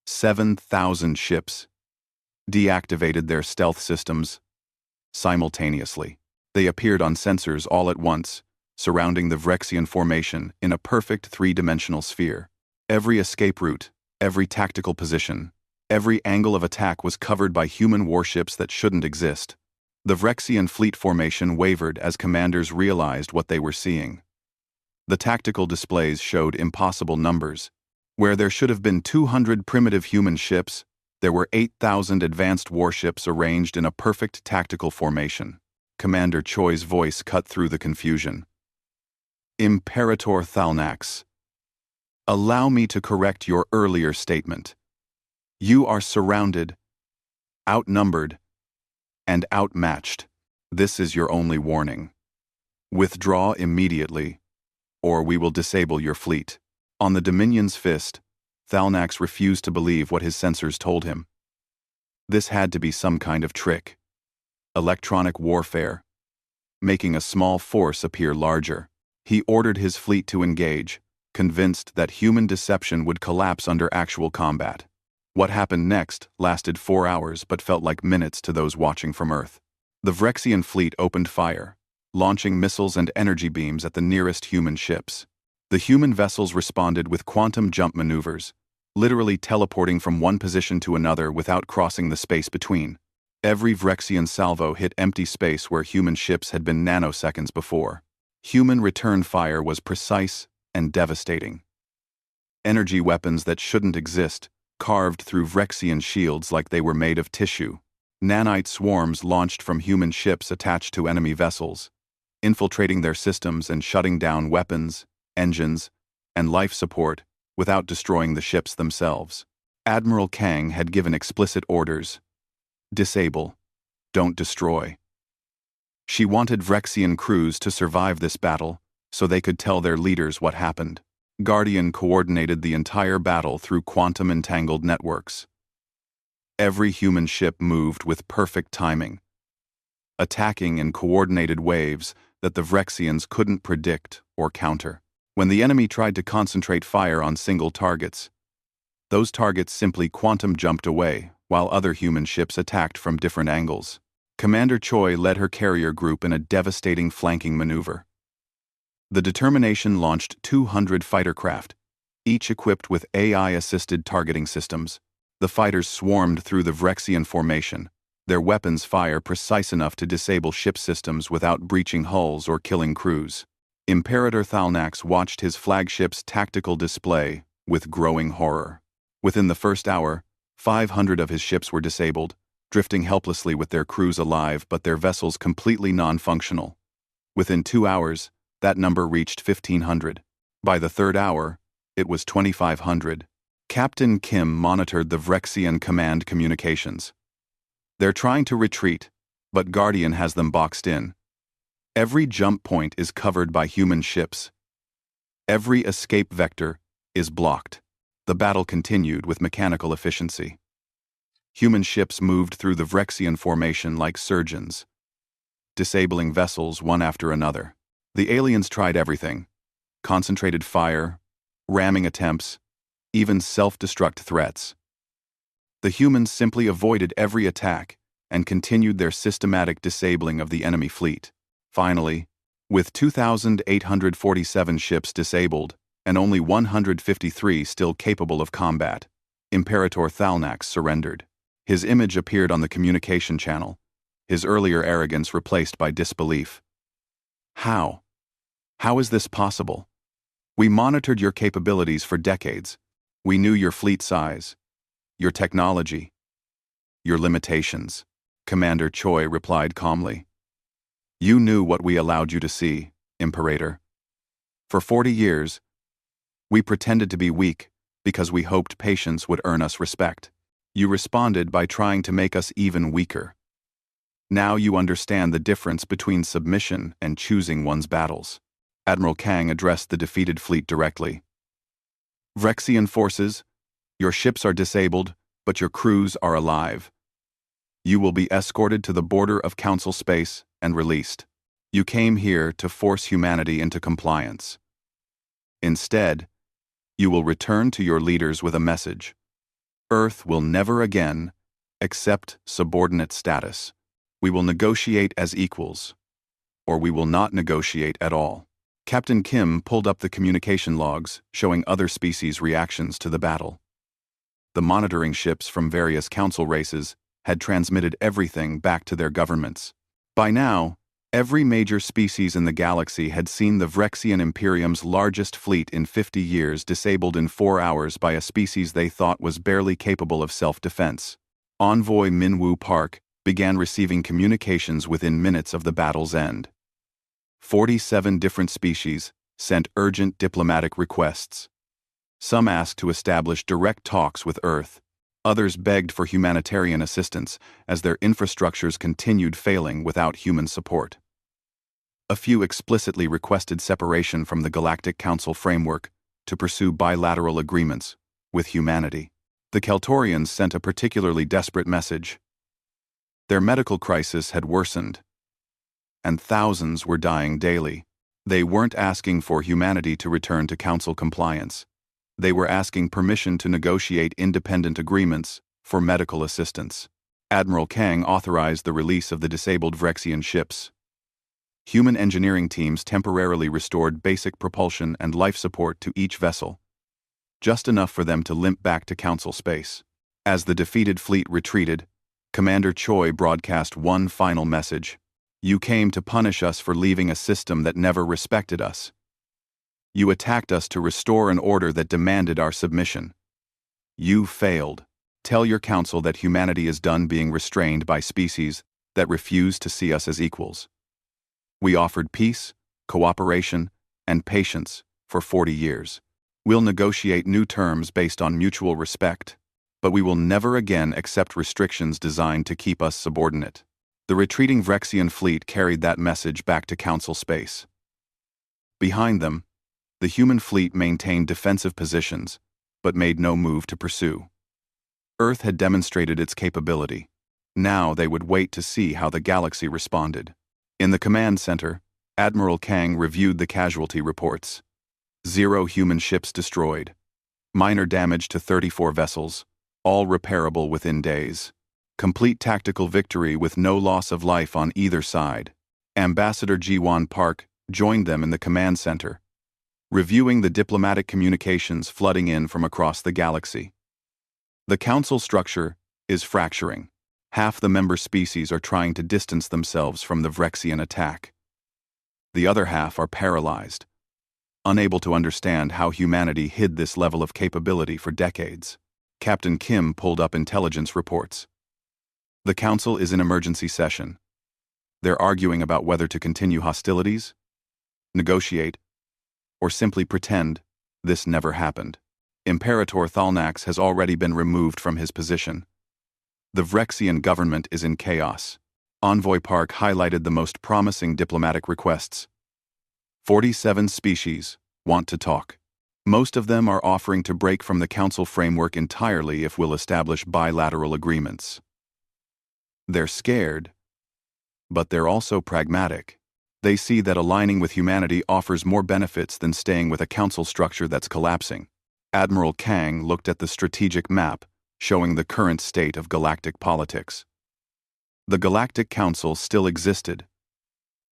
7,000 ships deactivated their stealth systems simultaneously. They appeared on sensors all at once, surrounding the Vrexian formation in a perfect three-dimensional sphere. Every escape route, every tactical position, every angle of attack was covered by human warships that shouldn't exist. The Vrexian fleet formation wavered as commanders realized what they were seeing. The tactical displays showed impossible numbers. Where there should have been 200 primitive human ships, there were 8,000 advanced warships arranged in a perfect tactical formation. Commander Choi's voice cut through the confusion. Imperator Thalnax, allow me to correct your earlier statement. You are surrounded, outnumbered, and outmatched. This is your only warning. Withdraw immediately, or we will disable your fleet. On the Dominion's fist, Thalnax refused to believe what his sensors told him. This had to be some kind of trick. Electronic warfare. Making a small force appear larger. He ordered his fleet to engage, convinced that human deception would collapse under actual combat. What happened next lasted 4 hours but felt like minutes to those watching from Earth. The Vrexian fleet opened fire, launching missiles and energy beams at the nearest human ships. The human vessels responded with quantum jump maneuvers, literally teleporting from one position to another without crossing the space between. Every Vrexian salvo hit empty space where human ships had been nanoseconds before. Human return fire was precise and devastating. Energy weapons that shouldn't exist carved through Vrexian shields like they were made of tissue. Nanite swarms launched from human ships attached to enemy vessels, infiltrating their systems and shutting down weapons, engines, and life support without destroying the ships themselves. Admiral Kang had given explicit orders. Disable. don't destroy. She wanted Vrexian crews to survive this battle, so they could tell their leaders what happened. Guardian coordinated the entire battle through quantum-entangled networks. Every human ship moved with perfect timing, attacking in coordinated waves that the Vrexians couldn't predict or counter. When the enemy tried to concentrate fire on single targets, those targets simply quantum jumped away, while other human ships attacked from different angles. Commander Choi led her carrier group in a devastating flanking maneuver. The Determination launched 200 fighter craft, each equipped with AI-assisted targeting systems. The fighters swarmed through the Vrexian formation, their weapons fire precise enough to disable ship systems without breaching hulls or killing crews. Imperator Thalnax watched his flagship's tactical display with growing horror. Within the first hour, 500 of his ships were disabled, drifting helplessly with their crews alive but their vessels completely non-functional. Within 2 hours, that number reached 1,500. By the third hour, it was 2,500. Captain Kim monitored the Vrexian command communications. They're trying to retreat, but Guardian has them boxed in. Every jump point is covered by human ships. Every escape vector is blocked. The battle continued with mechanical efficiency. Human ships moved through the Vrexian formation like surgeons, disabling vessels one after another. The aliens tried everything: concentrated fire, ramming attempts, even self-destruct threats. The humans simply avoided every attack and continued their systematic disabling of the enemy fleet. Finally, with 2,847 ships disabled and only 153 still capable of combat, Imperator Thalnax surrendered. His image appeared on the communication channel, his earlier arrogance replaced by disbelief. How? How is this possible? We monitored your capabilities for decades. We knew your fleet size, your technology, your limitations. Commander Choi replied calmly. You knew what we allowed you to see, Imperator. For 40 years, we pretended to be weak because we hoped patience would earn us respect. You responded by trying to make us even weaker. Now you understand the difference between submission and choosing one's battles. Admiral Kang addressed the defeated fleet directly. Vrexian forces, your ships are disabled, but your crews are alive. You will be escorted to the border of Council space and released. You came here to force humanity into compliance. Instead, you will return to your leaders with a message. Earth will never again accept subordinate status. We will negotiate as equals, or we will not negotiate at all. Captain Kim pulled up the communication logs, showing other species' reactions to the battle. The monitoring ships from various council races had transmitted everything back to their governments. By now, every major species in the galaxy had seen the Vrexian Imperium's largest fleet in 50 years disabled in 4 hours by a species they thought was barely capable of self-defense. Envoy Minwoo Park began receiving communications within minutes of the battle's end. 47 different species sent urgent diplomatic requests. Some asked to establish direct talks with Earth. Others begged for humanitarian assistance as their infrastructures continued failing without human support. A few explicitly requested separation from the Galactic Council framework to pursue bilateral agreements with humanity. The Keltorians sent a particularly desperate message. Their medical crisis had worsened, and thousands were dying daily. They weren't asking for humanity to return to Council compliance. They were asking permission to negotiate independent agreements for medical assistance. Admiral Kang authorized the release of the disabled Vrexian ships. Human engineering teams temporarily restored basic propulsion and life support to each vessel, just enough for them to limp back to Council space. As the defeated fleet retreated, Commander Choi broadcast one final message. You came to punish us for leaving a system that never respected us. You attacked us to restore an order that demanded our submission. You failed. Tell your council that humanity is done being restrained by species that refuse to see us as equals. We offered peace, cooperation, and patience for 40 years. We'll negotiate new terms based on mutual respect, but we will never again accept restrictions designed to keep us subordinate. The retreating Vrexian fleet carried that message back to Council space. Behind them, the human fleet maintained defensive positions, but made no move to pursue. Earth had demonstrated its capability. Now they would wait to see how the galaxy responded. In the command center, Admiral Kang reviewed the casualty reports. 0 human ships destroyed. Minor damage to 34 vessels, all repairable within days. Complete tactical victory with no loss of life on either side. Ambassador Ji-won Park joined them in the command center, reviewing the diplomatic communications flooding in from across the galaxy. The council structure is fracturing. Half the member species are trying to distance themselves from the Vrexian attack. The other half are paralyzed, unable to understand how humanity hid this level of capability for decades. Captain Kim pulled up intelligence reports. The council is in emergency session. They're arguing about whether to continue hostilities, negotiate, or simply pretend this never happened. Imperator Thalnax has already been removed from his position. The Vrexian government is in chaos. Envoy Park highlighted the most promising diplomatic requests. 47 species want to talk. Most of them are offering to break from the council framework entirely if we'll establish bilateral agreements. They're scared, but they're also pragmatic. They see that aligning with humanity offers more benefits than staying with a council structure that's collapsing. Admiral Kang looked at the strategic map, showing the current state of galactic politics. The Galactic Council still existed,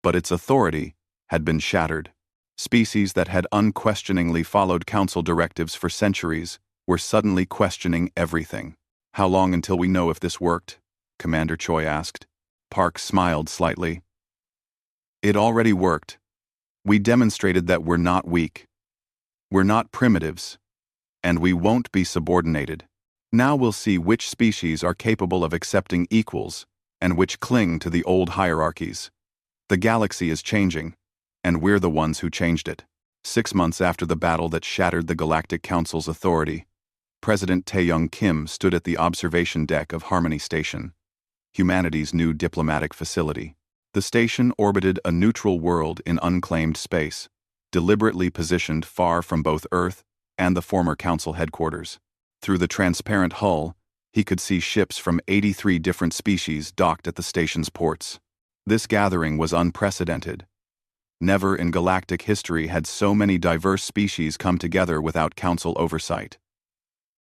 but its authority had been shattered. Species that had unquestioningly followed council directives for centuries were suddenly questioning everything. How long until we know if this worked? Commander Choi asked. Park smiled slightly. It already worked. We demonstrated that we're not weak. We're not primitives. And we won't be subordinated. Now we'll see which species are capable of accepting equals and which cling to the old hierarchies. The galaxy is changing, and we're the ones who changed it. 6 months after the battle that shattered the Galactic Council's authority, President Tae-young Kim stood at the observation deck of Harmony Station, humanity's new diplomatic facility. The station orbited a neutral world in unclaimed space, deliberately positioned far from both Earth and the former council headquarters. Through the transparent hull, he could see ships from 83 different species docked at the station's ports. This gathering was unprecedented. Never in galactic history had so many diverse species come together without council oversight.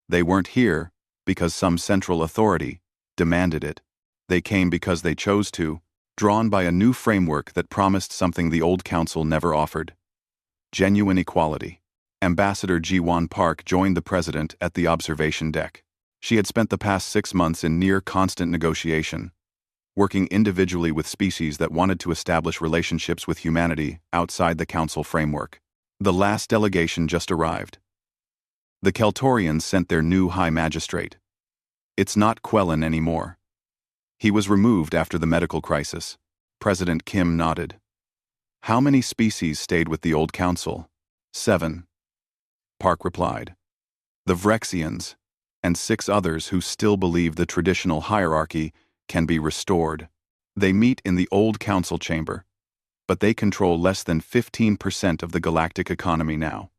They weren't here because some central authority demanded it. They came because they chose to, drawn by a new framework that promised something the old council never offered: genuine equality. Ambassador Ji-won Park joined the president at the observation deck. She had spent the past 6 months in near-constant negotiation, working individually with species that wanted to establish relationships with humanity outside the council framework. The last delegation just arrived. The Keltorians sent their new High Magistrate. It's not Quellen anymore. He was removed after the medical crisis. President Kim nodded. How many species stayed with the old council? 7. Park replied. The Vrexians, and 6 others who still believe the traditional hierarchy can be restored. They meet in the old council chamber, but they control less than 15% of the galactic economy now.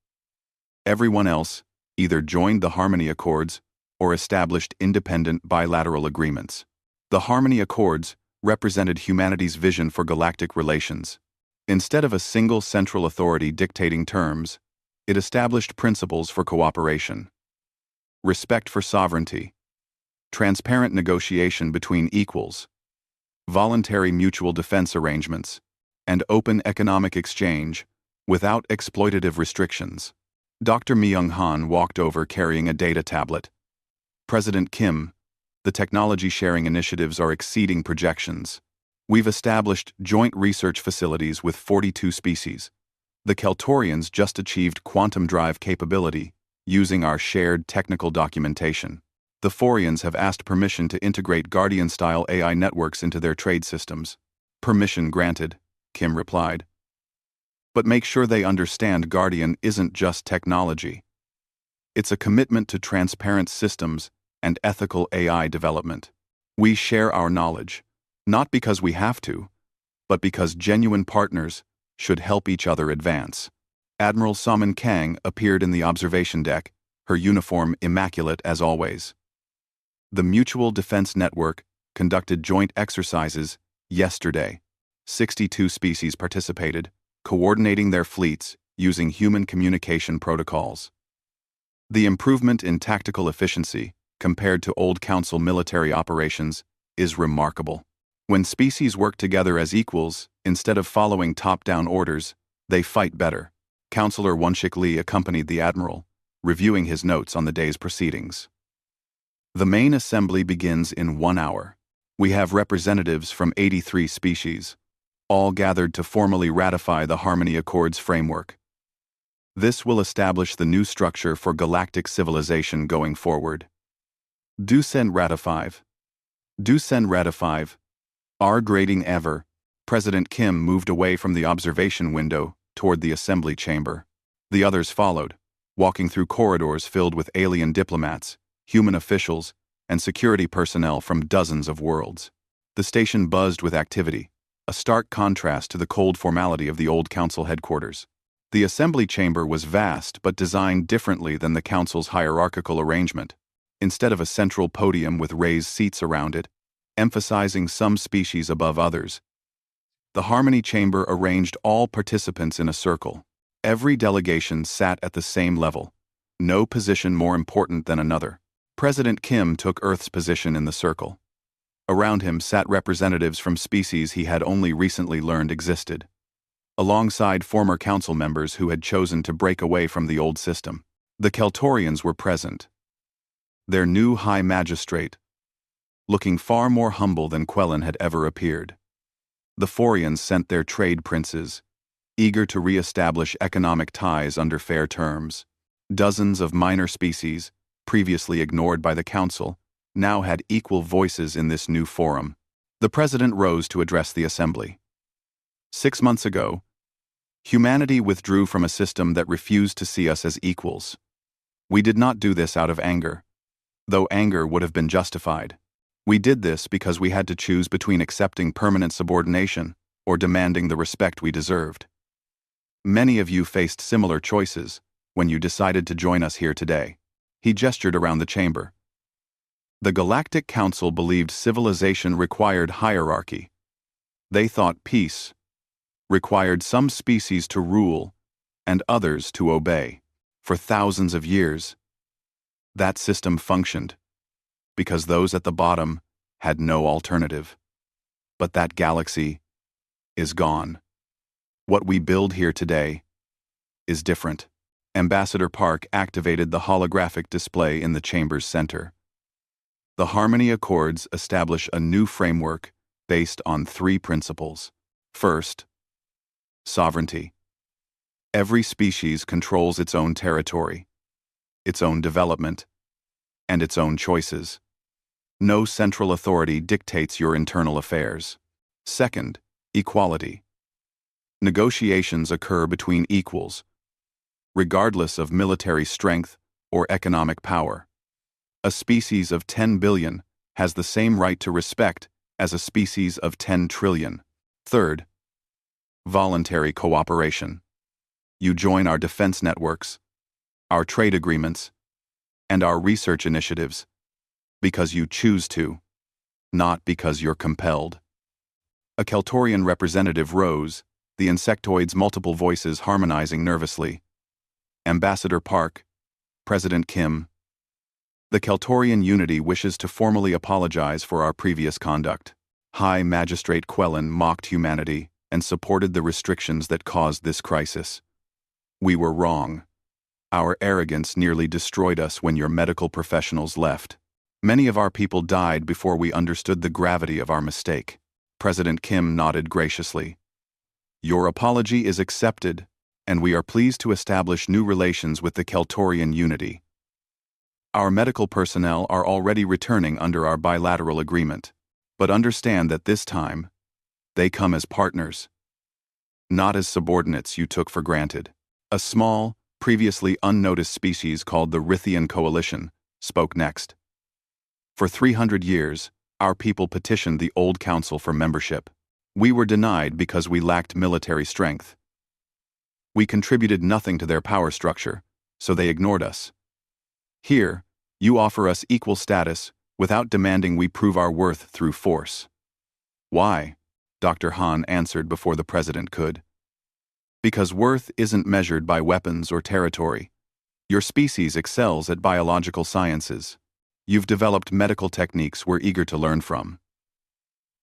Everyone else either joined the Harmony Accords or established independent bilateral agreements. The Harmony Accords represented humanity's vision for galactic relations. Instead of a single central authority dictating terms, it established principles for cooperation: respect for sovereignty, transparent negotiation between equals, voluntary mutual defense arrangements, and open economic exchange without exploitative restrictions. Dr. Myung-han walked over carrying a data tablet. President Kim, the technology sharing initiatives are exceeding projections. We've established joint research facilities with 42 species. The Keltorians just achieved quantum drive capability using our shared technical documentation. The Forians have asked permission to integrate Guardian-style AI networks into their trade systems. Permission granted, Kim replied. But make sure they understand Guardian isn't just technology. It's a commitment to transparent systems and ethical AI development. We share our knowledge, Not because we have to, but because genuine partners should help each other advance. Admiral Salman Kang appeared in the observation deck, her uniform immaculate as always. The Mutual Defense Network conducted joint exercises yesterday. 62 species participated, coordinating their fleets using human communication protocols. The improvement in tactical efficiency, compared to old Council military operations, is remarkable. When species work together as equals, instead of following top-down orders, they fight better. Counselor Wonshik Lee accompanied the Admiral, reviewing his notes on the day's proceedings. The main assembly begins in 1 hour. We have representatives from 83 species, all gathered to formally ratify the Harmony Accords framework. This will establish the new structure for galactic civilization going forward. Do send ratify. Do send ratify. Our grading ever. President Kim moved away from the observation window toward the assembly chamber. The others followed, walking through corridors filled with alien diplomats, human officials, and security personnel from dozens of worlds. The station buzzed with activity, a stark contrast to the cold formality of the old council headquarters. The assembly chamber was vast but designed differently than the council's hierarchical arrangement. Instead of a central podium with raised seats around it, emphasizing some species above others, the Harmony Chamber arranged all participants in a circle. Every delegation sat at the same level, no position more important than another. President Kim took Earth's position in the circle. Around him sat representatives from species he had only recently learned existed, alongside former council members who had chosen to break away from the old system. The Keltorians were present. Their new High Magistrate, looking far more humble than Quellen had ever appeared. The Forians sent their trade princes, eager to re-establish economic ties under fair terms. Dozens of minor species, previously ignored by the council, now had equal voices in this new forum. The president rose to address the assembly. 6 months ago, humanity withdrew from a system that refused to see us as equals. We did not do this out of anger, though anger would have been justified. We did this because we had to choose between accepting permanent subordination or demanding the respect we deserved. Many of you faced similar choices when you decided to join us here today. He gestured around the chamber. The Galactic Council believed civilization required hierarchy. They thought peace required some species to rule and others to obey. For thousands of years, that system functioned because those at the bottom had no alternative. But that galaxy is gone. What we build here today is different. Ambassador Park activated the holographic display in the chamber's center. The Harmony Accords establish a new framework based on 3 principles. First, sovereignty. Every species controls its own territory, its own development, and its own choices. No central authority dictates your internal affairs. Second, equality. Negotiations occur between equals, regardless of military strength or economic power. A species of 10 billion has the same right to respect as a species of 10 trillion. Third, voluntary cooperation. You join our defense networks, our trade agreements, and our research initiatives because you choose to, not because you're compelled. A Keltorian representative rose, the insectoid's multiple voices harmonizing nervously. Ambassador Park, President Kim. The Keltorian Unity wishes to formally apologize for our previous conduct. High Magistrate Quellen mocked humanity and supported the restrictions that caused this crisis. We were wrong. Our arrogance nearly destroyed us when your medical professionals left. Many of our people died before we understood the gravity of our mistake. President Kim nodded graciously. Your apology is accepted, and we are pleased to establish new relations with the Keltorian Unity. Our medical personnel are already returning under our bilateral agreement, but understand that this time, they come as partners, not as subordinates you took for granted. A small, previously unnoticed species called the Rithian Coalition spoke next. For 300 years, Our people petitioned the old council for membership. We were denied because we lacked military strength. We contributed nothing to their power structure, so they ignored us. Here, you offer us equal status without demanding we prove our worth through force. Why? Dr. Han answered before the president could. Because worth isn't measured by weapons or territory. Your species excels at biological sciences. You've developed medical techniques we're eager to learn from.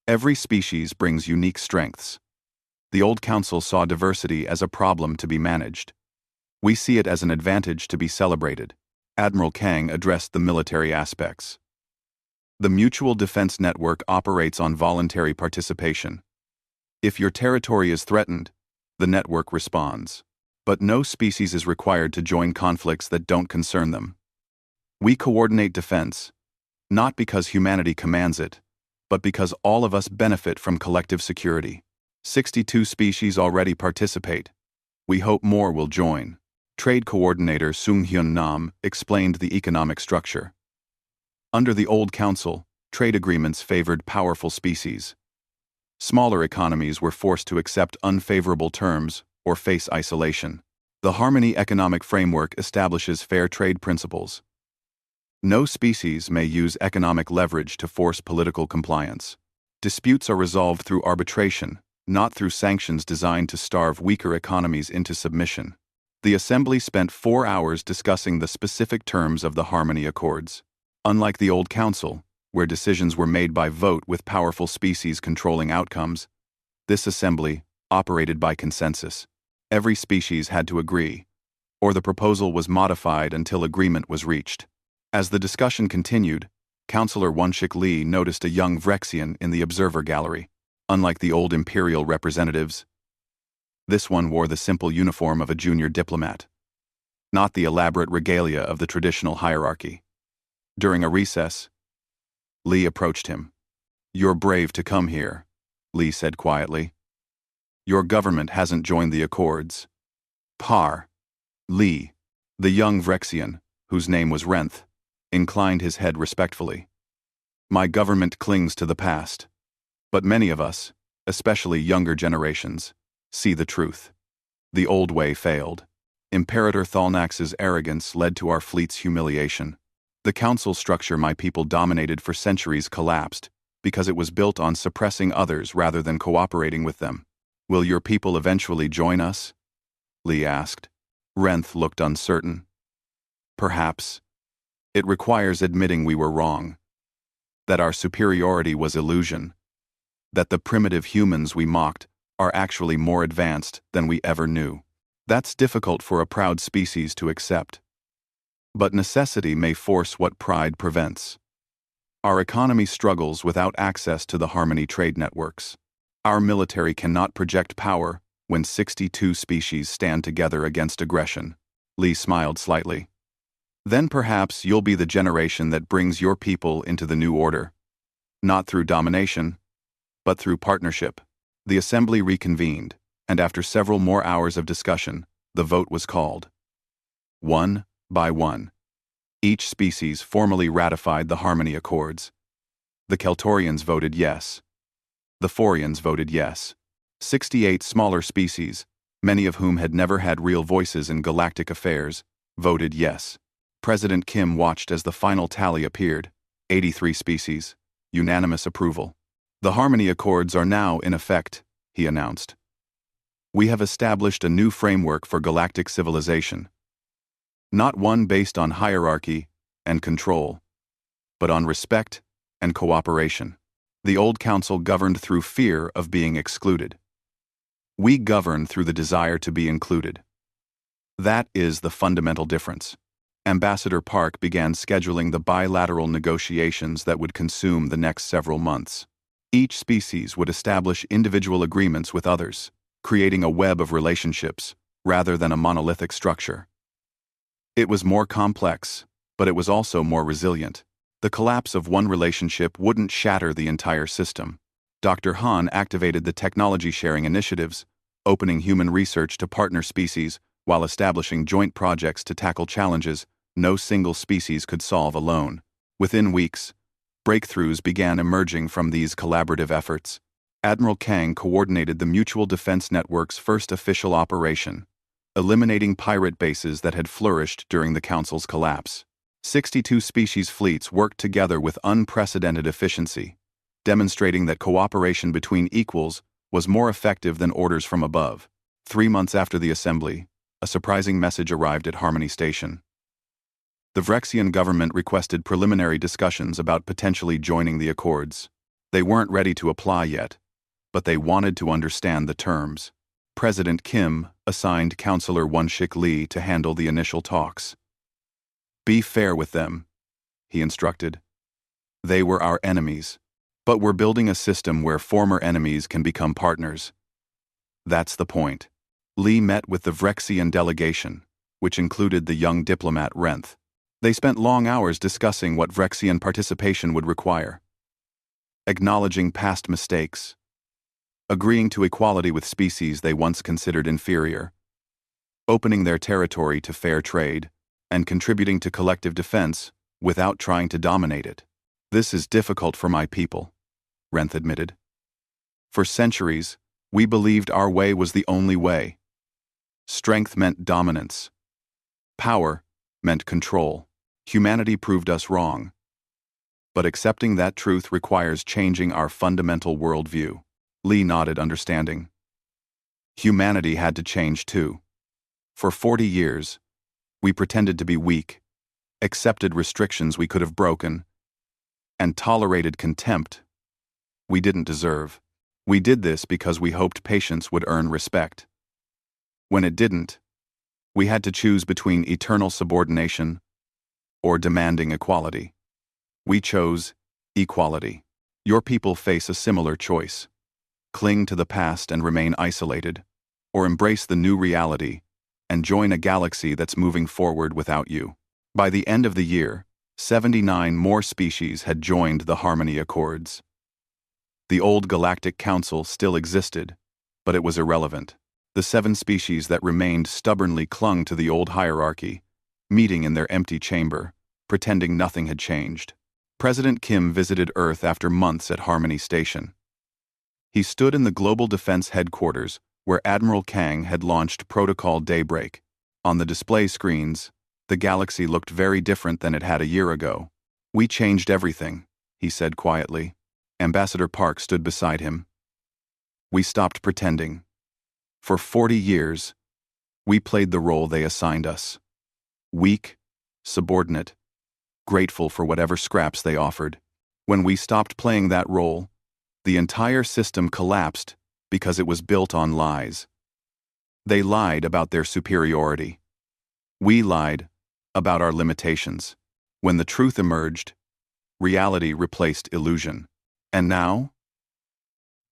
Every species brings unique strengths. The old council saw diversity as a problem to be managed. We see it as an advantage to be celebrated. Admiral Kang addressed the military aspects. The Mutual Defense Network operates on voluntary participation. If your territory is threatened, the network responds. But no species is required to join conflicts that don't concern them. We coordinate defense, not because humanity commands it, but because all of us benefit from collective security. 62 species already participate. We hope more will join. Trade Coordinator Sung Hyun Nam explained the economic structure. Under the old council, trade agreements favored powerful species. Smaller economies were forced to accept unfavorable terms or face isolation. The Harmony Economic Framework establishes fair trade principles. No species may use economic leverage to force political compliance. Disputes are resolved through arbitration, not through sanctions designed to starve weaker economies into submission. The Assembly spent 4 hours discussing the specific terms of the Harmony Accords. Unlike the old council, where decisions were made by vote with powerful species controlling outcomes, this assembly operated by consensus. Every species had to agree, or the proposal was modified until agreement was reached. As the discussion continued, Councillor Wonshik Lee noticed a young Vrexian in the observer gallery. Unlike the old imperial representatives, this one wore the simple uniform of a junior diplomat, not the elaborate regalia of the traditional hierarchy. During a recess, Lee approached him. "You're brave to come here," Lee said quietly. "Your government hasn't joined the accords." Par. Lee, the young Vrexian, whose name was Renth, inclined his head respectfully. "My government clings to the past. But many of us, especially younger generations, see the truth. The old way failed. Imperator Thalnax's arrogance led to our fleet's humiliation. The council structure my people dominated for centuries collapsed because it was built on suppressing others rather than cooperating with them. Will your people eventually join us?" Lee asked. Renth looked uncertain. "Perhaps. It requires admitting we were wrong. That our superiority was illusion. That the primitive humans we mocked are actually more advanced than we ever knew. That's difficult for a proud species to accept. But necessity may force what pride prevents. Our economy struggles without access to the Harmony trade networks. Our military cannot project power when 62 species stand together against aggression." Lee smiled slightly. "Then perhaps you'll be the generation that brings your people into the new order. Not through domination, but through partnership." The assembly reconvened, and after several more hours of discussion, the vote was called. One by one, each species formally ratified the Harmony Accords. The Keltorians voted yes. The Forians voted yes. 68 smaller species, many of whom had never had real voices in galactic affairs, voted yes. President Kim watched as the final tally appeared. 83 species. Unanimous approval. "The Harmony Accords are now in effect," he announced. "We have established a new framework for galactic civilization. Not one based on hierarchy and control, but on respect and cooperation. The old council governed through fear of being excluded. We govern through the desire to be included. That is the fundamental difference." Ambassador Park began scheduling the bilateral negotiations that would consume the next several months. Each species would establish individual agreements with others, creating a web of relationships rather than a monolithic structure. It was more complex, but it was also more resilient. The collapse of one relationship wouldn't shatter the entire system. Dr. Han activated the technology sharing initiatives, opening human research to partner species while establishing joint projects to tackle challenges no single species could solve alone. Within weeks, Breakthroughs began emerging from these collaborative efforts. Admiral Kang coordinated the Mutual Defense Network's first official operation, eliminating pirate bases that had flourished during the Council's collapse. 62 species fleets worked together with unprecedented efficiency, demonstrating that cooperation between equals was more effective than orders from above. 3 months after the assembly, a surprising message arrived at Harmony Station. The Vrexian government requested preliminary discussions about potentially joining the Accords. They weren't ready to apply yet, but they wanted to understand the terms. President Kim assigned Counselor Won-Shik Lee to handle the initial talks. "Be fair with them," he instructed. "They were our enemies, but we're building a system where former enemies can become partners. That's the point." Lee met with the Vrexian delegation, which included the young diplomat Renth. They spent long hours discussing what Vrexian participation would require. Acknowledging past mistakes, agreeing to equality with species they once considered inferior, opening their territory to fair trade, and contributing to collective defense without trying to dominate it. "This is difficult for my people," Renth admitted. "For centuries, we believed our way was the only way. Strength meant dominance. Power meant control. Humanity proved us wrong. But accepting that truth requires changing our fundamental worldview." Lee nodded, understanding. Humanity had to change too. For 40 years, we pretended to be weak, accepted restrictions we could have broken, and tolerated contempt we didn't deserve. We did this because we hoped patience would earn respect. When it didn't, we had to choose between eternal subordination or demanding equality. We chose equality. Your people face a similar choice: cling to the past and remain isolated, or embrace the new reality and join a galaxy that's moving forward without you. By the end of the year, 79 more species had joined the Harmony Accords. The old Galactic Council still existed, but it was irrelevant. The 7 species that remained stubbornly clung to the old hierarchy, meeting in their empty chamber, pretending nothing had changed. President Kim visited Earth after months at Harmony Station. He stood in the Global Defense Headquarters, where Admiral Kang had launched Protocol Daybreak. On the display screens, the galaxy looked very different than it had a year ago. "We changed everything," he said quietly. Ambassador Park stood beside him. "We stopped pretending. For 40 years, we played the role they assigned us. Weak, subordinate, grateful for whatever scraps they offered. When we stopped playing that role, the entire system collapsed because it was built on lies. They lied about their superiority. We lied about our limitations. When the truth emerged, reality replaced illusion. And now?"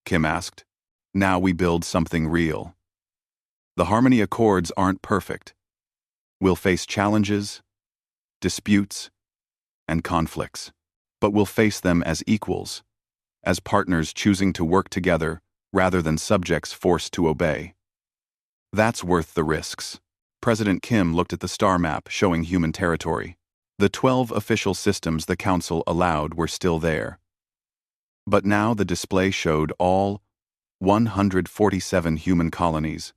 Kim asked. "Now we build something real. The Harmony Accords aren't perfect. We'll face challenges, disputes, and conflicts. But we'll face them as equals, as partners choosing to work together rather than subjects forced to obey. That's worth the risks." President Kim looked at the star map showing human territory. The 12 official systems the Council allowed were still there. But now the display showed all 147 human colonies,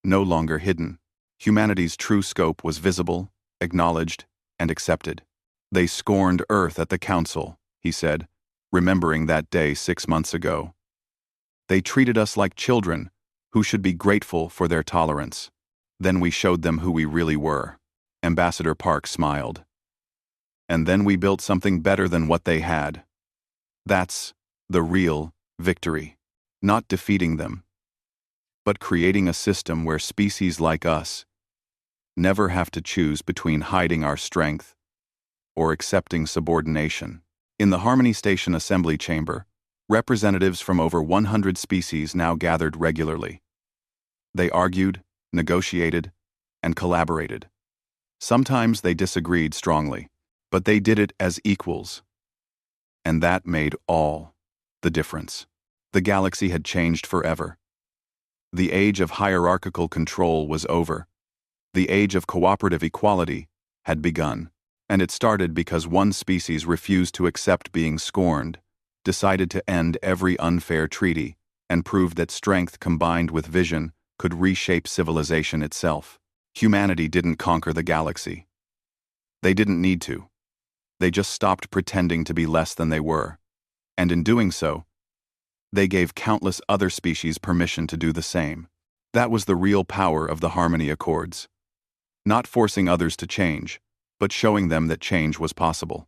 no longer hidden. Humanity's true scope was visible, acknowledged, and accepted. "They scorned Earth at the Council," he said, remembering that day 6 months ago. "They treated us like children who should be grateful for their tolerance. Then we showed them who we really were." Ambassador Park smiled. "And then we built something better than what they had. That's the real victory. Not defeating them, but creating a system where species like us never have to choose between hiding our strength or accepting subordination." In the Harmony Station Assembly Chamber, representatives from over 100 species now gathered regularly. They argued, negotiated, and collaborated. Sometimes they disagreed strongly, but they did it as equals. And that made all the difference. The galaxy had changed forever. The age of hierarchical control was over. The age of cooperative equality had begun. And it started because one species refused to accept being scorned, decided to end every unfair treaty, and proved that strength combined with vision could reshape civilization itself. Humanity didn't conquer the galaxy. They didn't need to. They just stopped pretending to be less than they were. And in doing so, they gave countless other species permission to do the same. That was the real power of the Harmony Accords. Not forcing others to change, but showing them that change was possible.